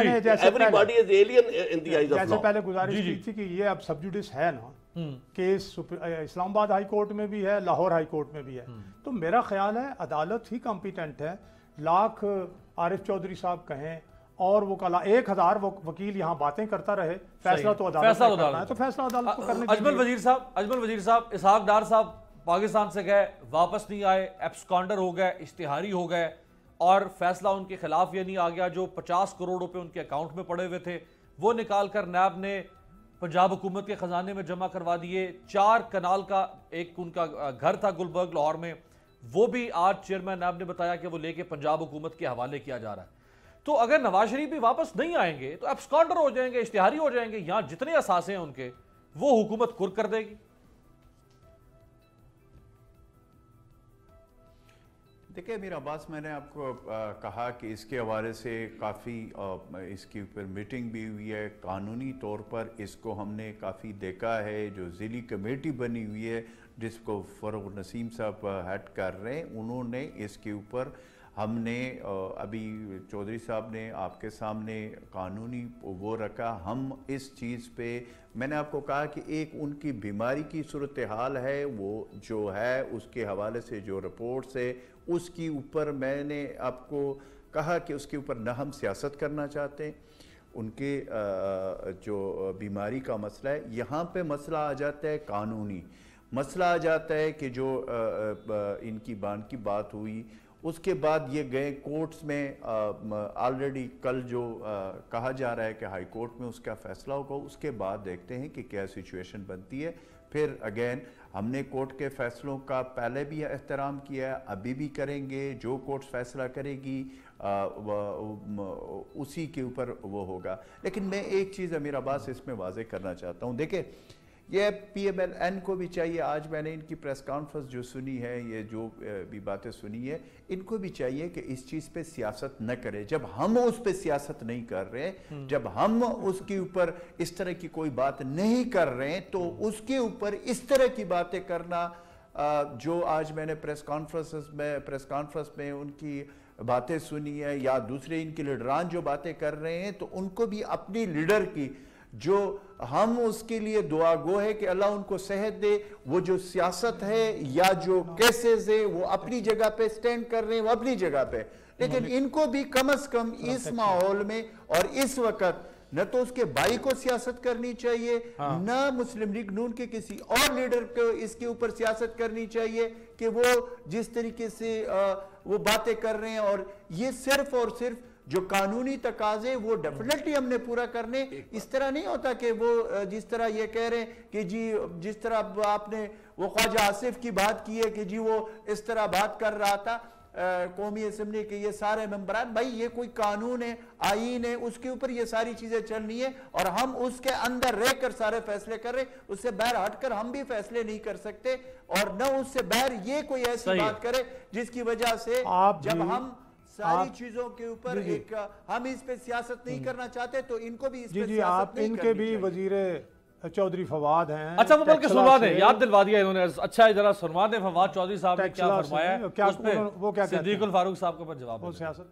everybody is alien in the eyes of law. जैसे पहले गुजारिश की थी कि ये अब सब जुडिस है ना, केस इस्लामाबाद हाई कोर्ट में भी है, लाहौर हाई कोर्ट में भी है। तो मेरा ख्याल है अदालत ही कॉम्पिटेंट है। लाख आरिफ चौधरी साहब कहें और वो कला 1000 वकील यहाँ बातें करता रहे, फैसला तो अदालत में करना है, तो फैसला अदालत को करने अजमल वजीर साहब इसहाक डार साहब पाकिस्तान से गए, वापस नहीं आए, एब्सकॉन्डर हो गए, इश्तिहारी हो गए और फैसला उनके खिलाफ ये नहीं आ गया। जो 50 करोड़ रुपए उनके अकाउंट में पड़े हुए थे वो निकाल कर नैब ने पंजाब हुकूमत के खजाने में जमा करवा दिए। 4 कनाल का एक उनका घर था गुलबर्ग लाहौर में, वो भी आज चेयरमैन नैब ने बताया कि वो लेके पंजाब हुकूमत के हवाले किया जा रहा है। तो अगर नवाज शरीफ भी वापस नहीं आएंगे तो एब्सकॉन्डर हो जाएंगे, इश्तिहारी हो जाएंगे, यहां जितने असासे हैं उनके वो हुकूमत कुर्क कर देगी। देखिए मीर अब्बास, मैंने आपको कहा कि इसके हवाले से काफ़ी इसके ऊपर मीटिंग भी हुई है। कानूनी तौर पर इसको हमने काफ़ी देखा है। जो ज़िली कमेटी बनी हुई है जिसको फ़रूक नसीम साहब हेड कर रहे हैं, उन्होंने इसके ऊपर हमने अभी चौधरी साहब ने आपके सामने कानूनी वो रखा। हम इस चीज़ पे मैंने आपको कहा कि एक उनकी बीमारी की सूरत हाल है, वो जो है उसके हवाले से जो रिपोर्ट्स है उसके ऊपर मैंने आपको कहा कि उसके ऊपर न हम सियासत करना चाहते हैं। उनके जो बीमारी का मसला है, यहाँ पे मसला आ जाता है कानूनी मसला आ जाता है कि जो इनकी बान की बात हुई उसके बाद ये गए कोर्ट्स में। ऑलरेडी कल जो कहा जा रहा है कि हाई कोर्ट में उसका फैसला होगा, उसके बाद देखते हैं कि क्या सिचुएशन बनती है। फिर अगेन हमने कोर्ट के फैसलों का पहले भी एहतराम किया, अभी भी करेंगे। जो कोर्ट फैसला करेगी उसी के ऊपर वो होगा। लेकिन मैं एक चीज़ अमीर अब्बास इसमें वाज़ेह करना चाहता हूँ। देखिए ये PMLN को भी चाहिए, आज मैंने इनकी प्रेस कॉन्फ्रेंस जो सुनी है, ये जो भी बातें सुनी है, इनको भी चाहिए कि इस चीज़ पे सियासत न करे। जब हम उस पे सियासत नहीं कर रहे, जब हम उसके ऊपर इस तरह की कोई बात नहीं कर रहे हैं, तो उसके ऊपर इस तरह की बातें करना जो आज मैंने प्रेस कॉन्फ्रेंस में उनकी बातें सुनी है या दूसरे इनके लीडरान जो बातें कर रहे हैं, तो उनको भी अपनी लीडर की जो हम उसके लिए दुआ गो है कि अल्लाह उनको सेहत दे। वो जो सियासत है या जो केसेस है वो अपनी जगह पे स्टैंड कर रहे हैं, वो अपनी जगह पे, लेकिन इनको भी कम से कम इस माहौल में और इस वक्त न तो उसके भाई को सियासत करनी चाहिए, न मुस्लिम लीग नून के किसी और लीडर को इसके ऊपर सियासत करनी चाहिए कि वो जिस तरीके से वो बातें कर रहे हैं। और ये सिर्फ और सिर्फ जो कानूनी तकाजे वो डेफिनेटली हमने पूरा करने। इस तरह नहीं होता कि वो जिस तरह ये कह रहे हैं कि जी जिस तरह आपने वो ख्वाजा आसिफ की बात की है कि जी वो इस तरह बात कर रहा था कौमी असम्बली के ये सारे मेंबरान। भाई ये कोई कानून है, आईन है, उसके ऊपर ये सारी चीजें चलनी है और हम उसके अंदर रहकर सारे फैसले कर रहे। उससे बाहर हटकर हम भी फैसले नहीं कर सकते और न उससे बाहर ये कोई ऐसी बात करे जिसकी वजह से जब हम सारी चीजों के ऊपर एक हम इस पे सियासत नहीं करना चाहते, तो इनको भी इस पे सियासत आप नहीं इनके भी वजीर चौधरी फवाद हैं। अच्छा वो बल्कि सुनवा दें, याद दिलवा दिया इन्होंने। अच्छा जरा सुनवा दें फवाद चौधरी साहब ने क्या फरमाया, वो क्या सिद्दीकुल फारूक साहब के ऊपर जवाब वो सियासत।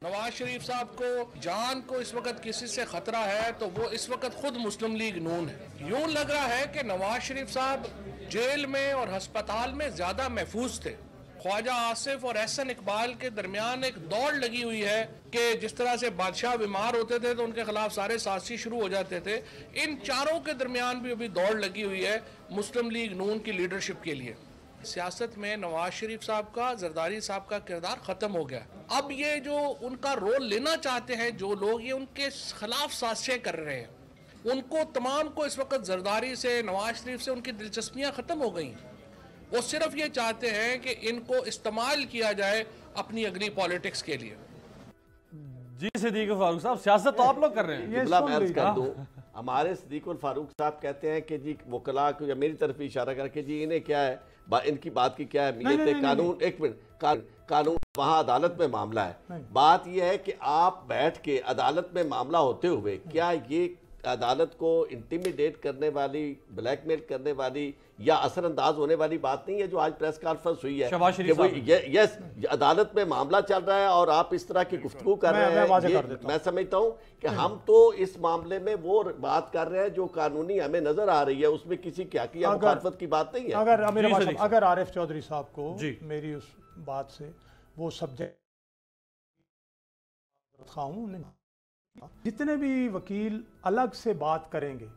नवाज शरीफ साहब को जान को इस वक्त किसी से खतरा है तो वो इस वक्त खुद मुस्लिम लीग नून है। यूं लग रहा है कि नवाज शरीफ साहब जेल में और अस्पताल में ज्यादा महफूज थे। ख्वाजा आसिफ और एहसन इकबाल के दरमियान एक दौड़ लगी हुई है कि जिस तरह से बादशाह बीमार होते थे तो उनके खिलाफ सारे साजिशी शुरू हो जाते थे। इन चारों के दरमियान भी अभी दौड़ लगी हुई है मुस्लिम लीग नून की लीडरशिप के लिए। सियासत में नवाज शरीफ साहब का, जरदारी साहब का किरदार खत्म हो गया। अब ये जो उनका रोल लेना चाहते हैं जो लोग, ये उनके खिलाफ साजिशें कर रहे हैं। उनको तमाम को इस वक्त जरदारी से, नवाज शरीफ से उनकी दिलचस्पियां खत्म हो गई। वो सिर्फ ये चाहते हैं कि इनको इस्तेमाल किया जाए अपनी अगली पॉलिटिक्स के लिए। जी सिद्दीक फारूक साहब, सियासत तो आप लोग कर रहे हैं। हमारे सिद्दीक फारूक साहब कहते हैं कि जी वकला को या मेरी तरफ इशारा करके जी इन्हें क्या है, इनकी बात की क्या है कानून। एक मिनट, कानून वहाँ अदालत में मामला है। बात यह है कि आप बैठ के अदालत में मामला होते हुए क्या ये अदालत को इंटिमिडेट करने वाली, ब्लैकमेल करने वाली या असरअंदाज होने वाली बात नहीं है जो आज प्रेस कॉन्फ्रेंस हुई है शहबाज शरीफ कि वो यस अदालत में मामला चल रहा है और आप इस तरह की गुफ्तगू कर रहे हैं। मैं समझता हूं कि हम तो इस मामले में वो बात कर रहे हैं जो कानूनी हमें नजर आ रही है, उसमें किसी क्या किया मुखालफत की बात नहीं है। अगर आरिफ चौधरी साहब को मेरी उस बात से वो सब्जेक्ट जितने भी वकील अलग से बात करेंगे,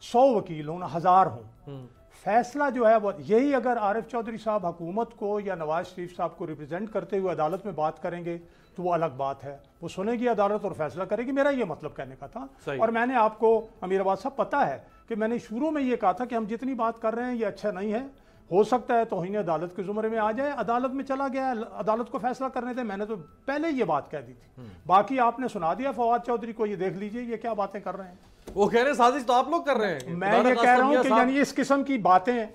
100 वकील हों, 1000 हों, फैसला जो है वो यही अगर आरिफ चौधरी साहब हुकूमत को या नवाज शरीफ साहब को रिप्रेजेंट करते हुए अदालत में बात करेंगे तो वो अलग बात है, वो सुनेगी अदालत और फैसला करेगी। मेरा ये मतलब कहने का था। और मैंने आपको अमीर आबाद साहब पता है कि मैंने शुरू में ये कहा था कि हम जितनी बात कर रहे हैं ये अच्छा नहीं है, हो सकता है तौहीन अदालत के जुमरे में आ जाए, अदालत में चला गया, अदालत को फैसला करने दे। मैंने तो पहले ये बात कह दी थी। बाकी आपने सुना दिया फवाद चौधरी को, ये देख लीजिए ये क्या बातें कर रहे हैं। वो कह रहे हैं साजिश तो आप लोग कर रहे हैं। मैं ये कह रहा हूं कि यानी इस किस्म की बातें,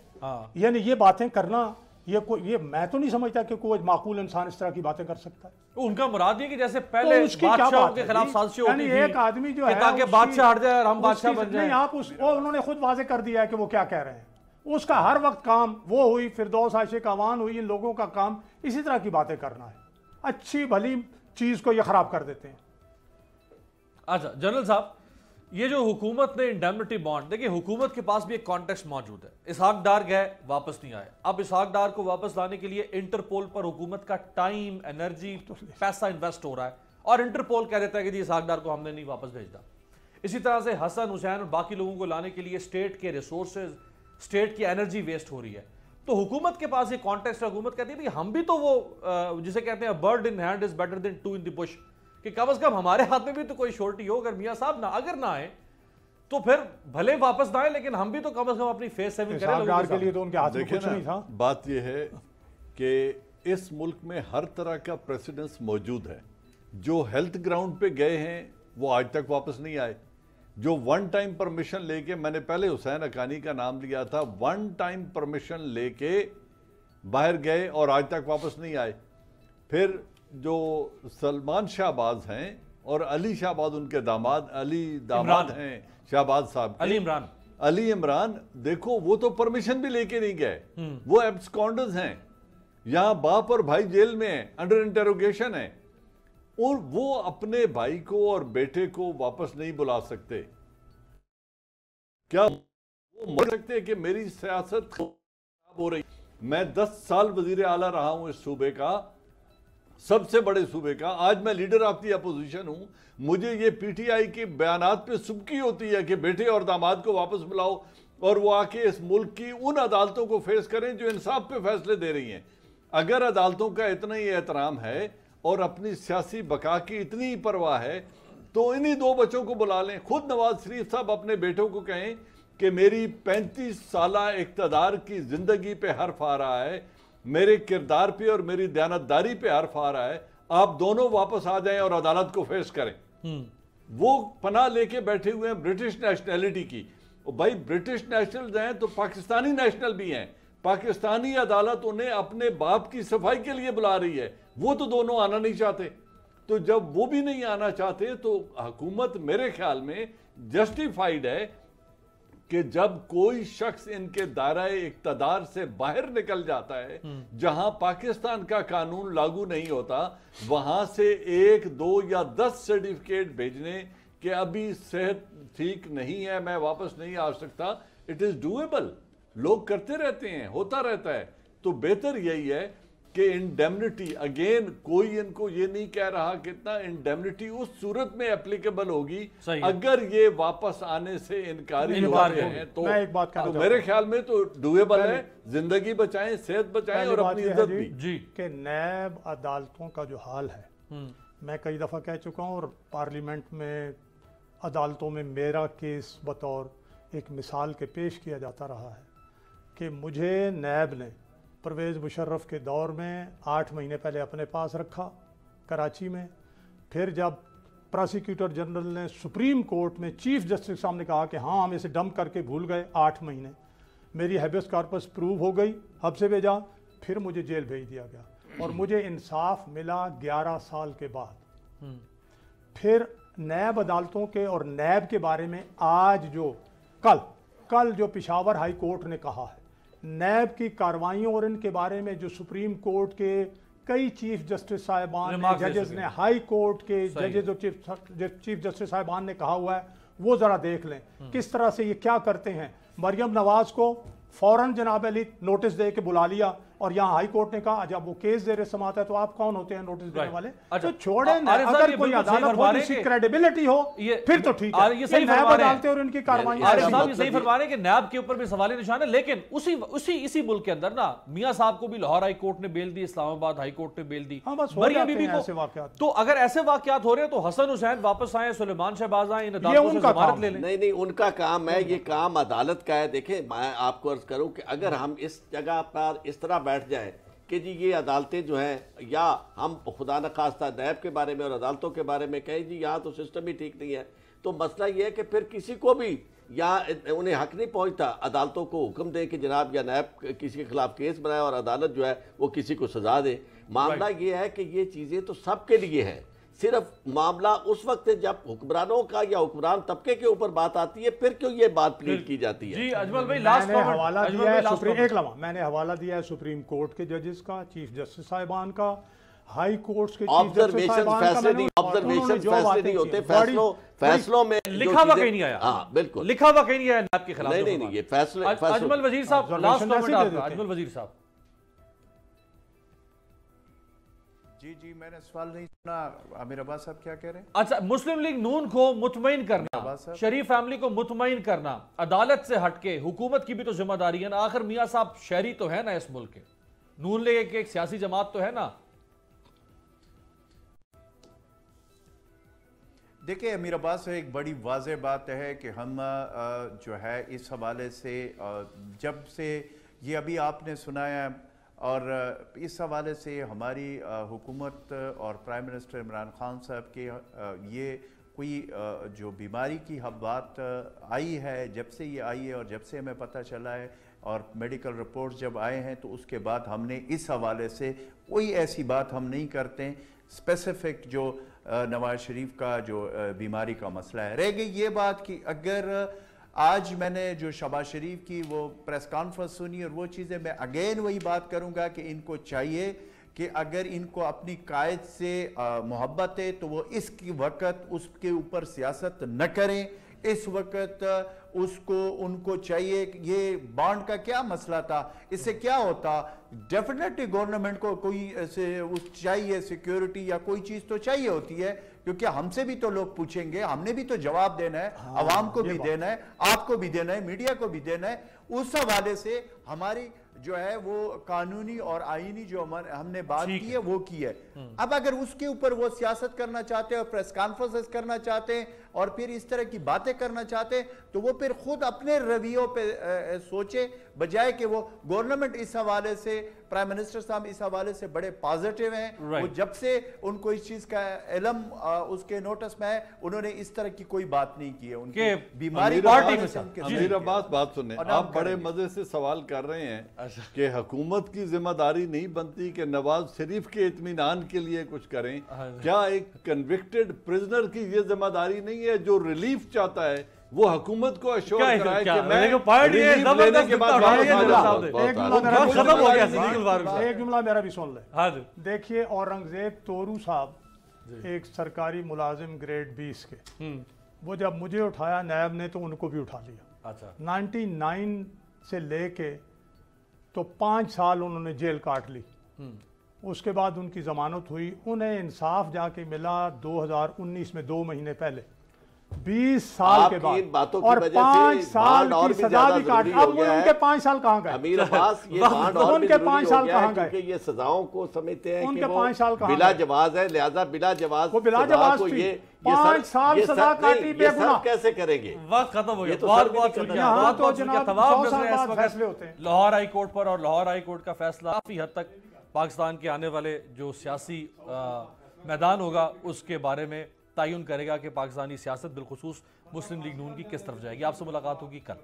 यानी ये बातें करना, ये मैं तो नहीं समझता कि कोई माकूल इंसान इस तरह की बातें कर सकता है। उनका मुराद ये कि जैसे पहले बादशाह के खिलाफ साजिशें होती थी, एक आदमी जो है ताकि बादशाह हट जाए और हम बादशाह बन जाए। नहीं, आप उन्होंने खुद वाजे कर दिया है कि वो क्या कह रहे हैं। उसका हर वक्त काम वो हुई, फिरदौस आशिक अवान हुई, इन लोगों का काम इसी तरह की बातें करना है। अच्छी भली चीज को ये खराब कर देते हैं। अच्छा जनरल साहब, ये जो हुकूमत ने इंडेमनिटी बॉन्ड, देखिए हुकूमत के पास भी एक कॉन्टेक्स्ट मौजूद है। इसहाक डार गए, वापस नहीं आए। अब इसहाक डार को वापस लाने के लिए इंटरपोल पर हुकूमत का टाइम, एनर्जी, पैसा इन्वेस्ट हो रहा है और इंटरपोल कह देता है कि जी इसहाक डार को हमने नहीं वापस भेजना। इसी तरह से हसन हुसैन और बाकी लोगों को लाने के लिए स्टेट के रिसोर्सेज, स्टेट की एनर्जी वेस्ट हो रही है। तो हुकूमत के पास ये कॉन्टेक्स्ट है। हुकूमत कहती है भाई हम भी तो वो जिसे कहते हैं bird in hand is better than two in the bush, कि कम से कम हमारे हाथ में भी तो कोई श्योरिटी हो। अगर मियां साहब अगर ना आए तो फिर भले वापस ना आए, लेकिन हम भी तो कम से कम अपनी फेस सेविंग करें लोगों के लिए। तो उनके हाथ में कुछ नहीं था। बात यह है कि इस मुल्क में हर तरह का प्रेसिडेंस मौजूद है। जो हेल्थ ग्राउंड पे गए हैं वो आज तक वापस नहीं आए। जो वन टाइम परमिशन लेके, मैंने पहले हुसैन हक्कानी का नाम लिया था, वन टाइम परमिशन लेके बाहर गए और आज तक वापस नहीं आए। फिर जो सलमान शहबाज हैं और अली शहबाज उनके दामाद, अली दामाद हैं शहबाज साहब, अली इमरान, देखो वो तो परमिशन भी लेके नहीं गए, वो एब्सकॉन्डर्स हैं। यहां बाप और भाई जेल में हैं, अंडर इंटेरोगेशन है, और वो अपने भाई को और बेटे को वापस नहीं बुला सकते। क्या वो मान सकते हैं कि मेरी सियासत खराब हो रही? मैं 10 साल वजीर आला रहा हूं इस सूबे का, सबसे बड़े सूबे का। आज मैं लीडर ऑफ दी अपोजिशन हूं। मुझे ये पीटीआई के बयानात पे सुबकी होती है कि बेटे और दामाद को वापस बुलाओ और वो आके इस मुल्क की उन अदालतों को फेस करें जो इंसाफ पे फैसले दे रही हैं। अगर अदालतों का इतना ही एहतराम है और अपनी सियासी बका की इतनी ही परवाह है तो इन्हीं 2 बच्चों को बुला लें। खुद नवाज शरीफ साहब अपने बेटों को कहें कि मेरी 35 साला इक़्तिदार की जिंदगी पे हर्फ आ रहा है, मेरे किरदार पे और मेरी दयानतदारी पे हर्फ आ रहा है, आप दोनों वापस आ जाएं और अदालत को फेस करें। वो पनाह लेके बैठे हुए हैं ब्रिटिश नेशनैलिटी की। भाई ब्रिटिश नेशनल हैं तो पाकिस्तानी नेशनल भी हैं। पाकिस्तानी अदालत उन्हें अपने बाप की सफाई के लिए बुला रही है, वो तो दोनों आना नहीं चाहते। तो जब वो भी नहीं आना चाहते तो हुकूमत मेरे ख्याल में जस्टिफाइड है कि जब कोई शख्स इनके दायरे इक़्तिदार से बाहर निकल जाता है, जहां पाकिस्तान का कानून लागू नहीं होता, वहां से 1, 2 या 10 सर्टिफिकेट भेजने कि अभी सेहत ठीक नहीं है, मैं वापस नहीं आ सकता, इट इज डूएबल। लोग करते रहते हैं, होता रहता है। तो बेहतर यही है कि इंडेमनिटी, अगेन कोई इनको ये नहीं कह रहा कि इतना इंडेमनिटी उस सूरत में एप्लीकेबल होगी अगर ये वापस आने से इनकारी होते हैं तो, एक बात तो मेरे ख्याल में तो डूएबल है। जिंदगी बचाएं, सेहत बचाएं और अपनी इज्जत भी। जी कि नैब अदालतों का जो हाल है, मैं कई दफ़ा कह चुका हूँ और पार्लियामेंट में अदालतों में मेरा केस बतौर एक मिसाल के पेश किया जाता रहा है कि मुझे नैब ने परवेज़ मुशर्रफ के दौर में 8 महीने पहले अपने पास रखा कराची में। फिर जब प्रोसिक्यूटर जनरल ने सुप्रीम कोर्ट में चीफ जस्टिस सामने कहा कि हाँ हम इसे डंप करके भूल गए, 8 महीने, मेरी हैबियस कॉर्पस प्रूव हो गई, हब से भेजा, फिर मुझे जेल भेज दिया गया और मुझे इंसाफ मिला 11 साल के बाद। फिर नैब अदालतों के और नैब के बारे में आज जो कल जो पेशावर हाई कोर्ट ने कहा है नैब की कार्रवाइयों और इनके बारे में जो सुप्रीम कोर्ट के कई चीफ जस्टिस साहिबान ने, जजेस ने, हाई कोर्ट के जजेस और चीफ जस्टिस साहिबान ने कहा हुआ है, वो ज़रा देख लें किस तरह से ये क्या करते हैं। मरियम नवाज को फौरन जनाब अली नोटिस दे के बुला लिया और यहाँ हाई कोर्ट ने कहा जब वो केस देर समाता है तो आप कौन होते हैं नोटिस देने वाले? तो छोड़े ना, अगर कोई अदालत हो जिसकी क्रेडिबिलिटी हो फिर तो ठीक है। ये सही फरमा रहे हैं और उनकी कार्रवाई ये सही फरमा रहे हैं कि नैब के ऊपर भी सवाल निशान है, लेकिन इसी मुल्क के अंदर ना मियां साहब को भी लाहौर हाई कोर्ट ने बेल दी, इस्लामाबाद हाई कोर्ट ने बेल दी, मरियम बीबी को। तो अगर ऐसे वाकयात हो रहे हैं तो हसन हुसैन वापस आए, सुलेमान शहबाज आए, इन अदालतों से जमानत ले लें। नहीं, उनका काम है, ये काम अदालत का है। देखें, मैं आपको अर्ज करूं कि अगर हम इस जगह पर इस तरह बैठ जाए कि जी ये अदालतें जो हैं, या हम खुदा न खास्ता नैब के बारे में और अदालतों के बारे में कहें जी यहाँ तो सिस्टम ही ठीक नहीं है, तो मसला ये है कि फिर किसी को भी यहाँ उन्हें हक नहीं पहुँचता अदालतों को हुक्म दें कि जनाब या नैब किसी के खिलाफ केस बनाए और अदालत जो है वो किसी को सजा दे। मामला ये है कि ये चीज़ें तो सबके लिए हैं, सिर्फ मामला उस वक्त है जब हुक्मरानों का या हुक्मरान तबके के ऊपर बात आती है, फिर क्यों ये बात प्लीड की जाती है। जी अजमल भाई, लास्ट हवाला दिया है मैंने हवाला दिया है सुप्रीम कोर्ट के जजेस का, चीफ जस्टिस साहिबान का, हाई कोर्ट के ऑब्जर्वेशन फैसले नहीं होते, फैसलों में लिखा हुआ कहीं नहीं आया। हाँ बिल्कुल, लिखा हुआ कहीं नहीं आया नैब के खिलाफ। नहीं, ये फैसले। अजमल वजीर साहब, लास्ट कमेंट आपका। अजमल वजीर साहब। जी मैंने सवाल नहीं सुना। आमिर अब्बास साहब क्या कह रहे हैं? अच्छा, मुस्लिम लीग नून को मुतमईन करना, शरीफ फैमिली को मुतमईन करना, अदालत से हटके हुकूमत की भी तो जिम्मेदारी है ना। आखिर मियां साहब शहरी तो है ना इस मुल्क के, नून लीग की एक सियासी जमात तो है ना। देखिए अमीर अब्बास, एक बड़ी वाज़ेह बात है कि हम जो है इस हवाले से जब से ये अभी आपने सुनाया और इस हवाले से हमारी हुकूमत और प्राइम मिनिस्टर इमरान खान साहब के ये कोई जो बीमारी की बात आई है, जब से ये आई है और जब से हमें पता चला है और मेडिकल रिपोर्ट्स जब आए हैं तो उसके बाद हमने इस हवाले से कोई ऐसी बात हम नहीं करते स्पेसिफिक जो नवाज शरीफ का जो बीमारी का मसला है। रह गई ये बात कि अगर आज मैंने जो शहबाज शरीफ की वो प्रेस कॉन्फ्रेंस सुनी और वो चीज़ें, मैं अगेन वही बात करूंगा कि इनको चाहिए कि अगर इनको अपनी कायद से मोहब्बत है तो वो इसकी वक्त उसके ऊपर सियासत न करें। इस वक्त उनको चाहिए कि ये बॉन्ड का क्या मसला था, इससे क्या होता। डेफिनेटली गवर्नमेंट को कोई चाहिए सिक्योरिटी या कोई चीज़ तो चाहिए होती है, क्योंकि हमसे भी तो लोग पूछेंगे, हमने भी तो जवाब देना है, आवाम को भी देना है, आपको भी देना है, मीडिया को भी देना है। उस हवाले से हमारी जो है वो कानूनी और आईनी जो हमने बात की है वो की है। अब अगर उसके ऊपर वो सियासत करना चाहते हैं और प्रेस कॉन्फ्रेंसेस करना चाहते हैं और फिर इस तरह की बातें करना चाहते हैं तो वो फिर खुद अपने रवैयों पे सोचे, बजाय कि वो गवर्नमेंट इस हवाले से, प्राइम मिनिस्टर साहब इस हवाले से बड़े पॉजिटिव हैं। वो जब से उनको इस चीज का इल्म उसके नोटिस में है, उन्होंने इस तरह की कोई बात नहीं की है। उनके बीमारी अमीर अब्बास, बात सुने, आप बड़े मजे से सवाल कर रहे हैं कि हुकूमत की जिम्मेदारी नहीं बनती कि नवाज शरीफ के इत्मीनान के लिए कुछ करें। क्या एक कन्विक्टेड प्रिजनर की ये जिम्मेदारी नहीं है जो रिलीफ चाहता है वो हुकूमत को अश्योर कराए कि मैं रिलीफ लेने के बाद एक जुमला मेरा भी सुन ले। देखिए, औरंगजेब तोरू साहब एक सरकारी मुलाजिम ग्रेड 20 के, वो जब मुझे उठाया नैब ने तो उनको भी उठा लिया। अच्छा, 99 से लेके तो 5 साल उन्होंने जेल काट ली। उसके बाद उनकी जमानत हुई, उन्हें इंसाफ जाके मिला 2019 में, 2 महीने पहले, 20 साल के बाद, और 5 साल की सजा भी काट। अब उनके 5 साल कहाँ गए? अमीर अब्बास, ये बात और उनके 5 साल कहाँ गए? क्योंकि ये सजाओं को समझते हैं उनके 5 साल कहाँ बिला जवाज है, लिहाजा बिला जवाज वो बिला जवाज थी। 5 साल सजा काटी बेगुनाह, कैसे करेंगे? वक्त खत्म हो गया। बहुत बहुत शुक्रिया। लाहौर हाई कोर्ट पर, और लाहौर हाई कोर्ट का फैसला काफी हद तक पाकिस्तान के आने वाले जो सियासी मैदान होगा उसके बारे में तयन करेगा कि पाकिस्तानी सियासत बिलखुसूस मुस्लिम लीग नून की किस तरफ जाएगी। आपसे मुलाकात होगी कल।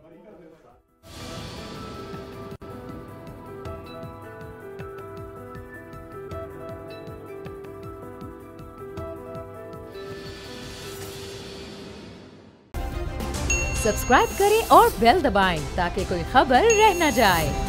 सब्सक्राइब करें और बेल दबाएं ताकि कोई खबर रह न जाए।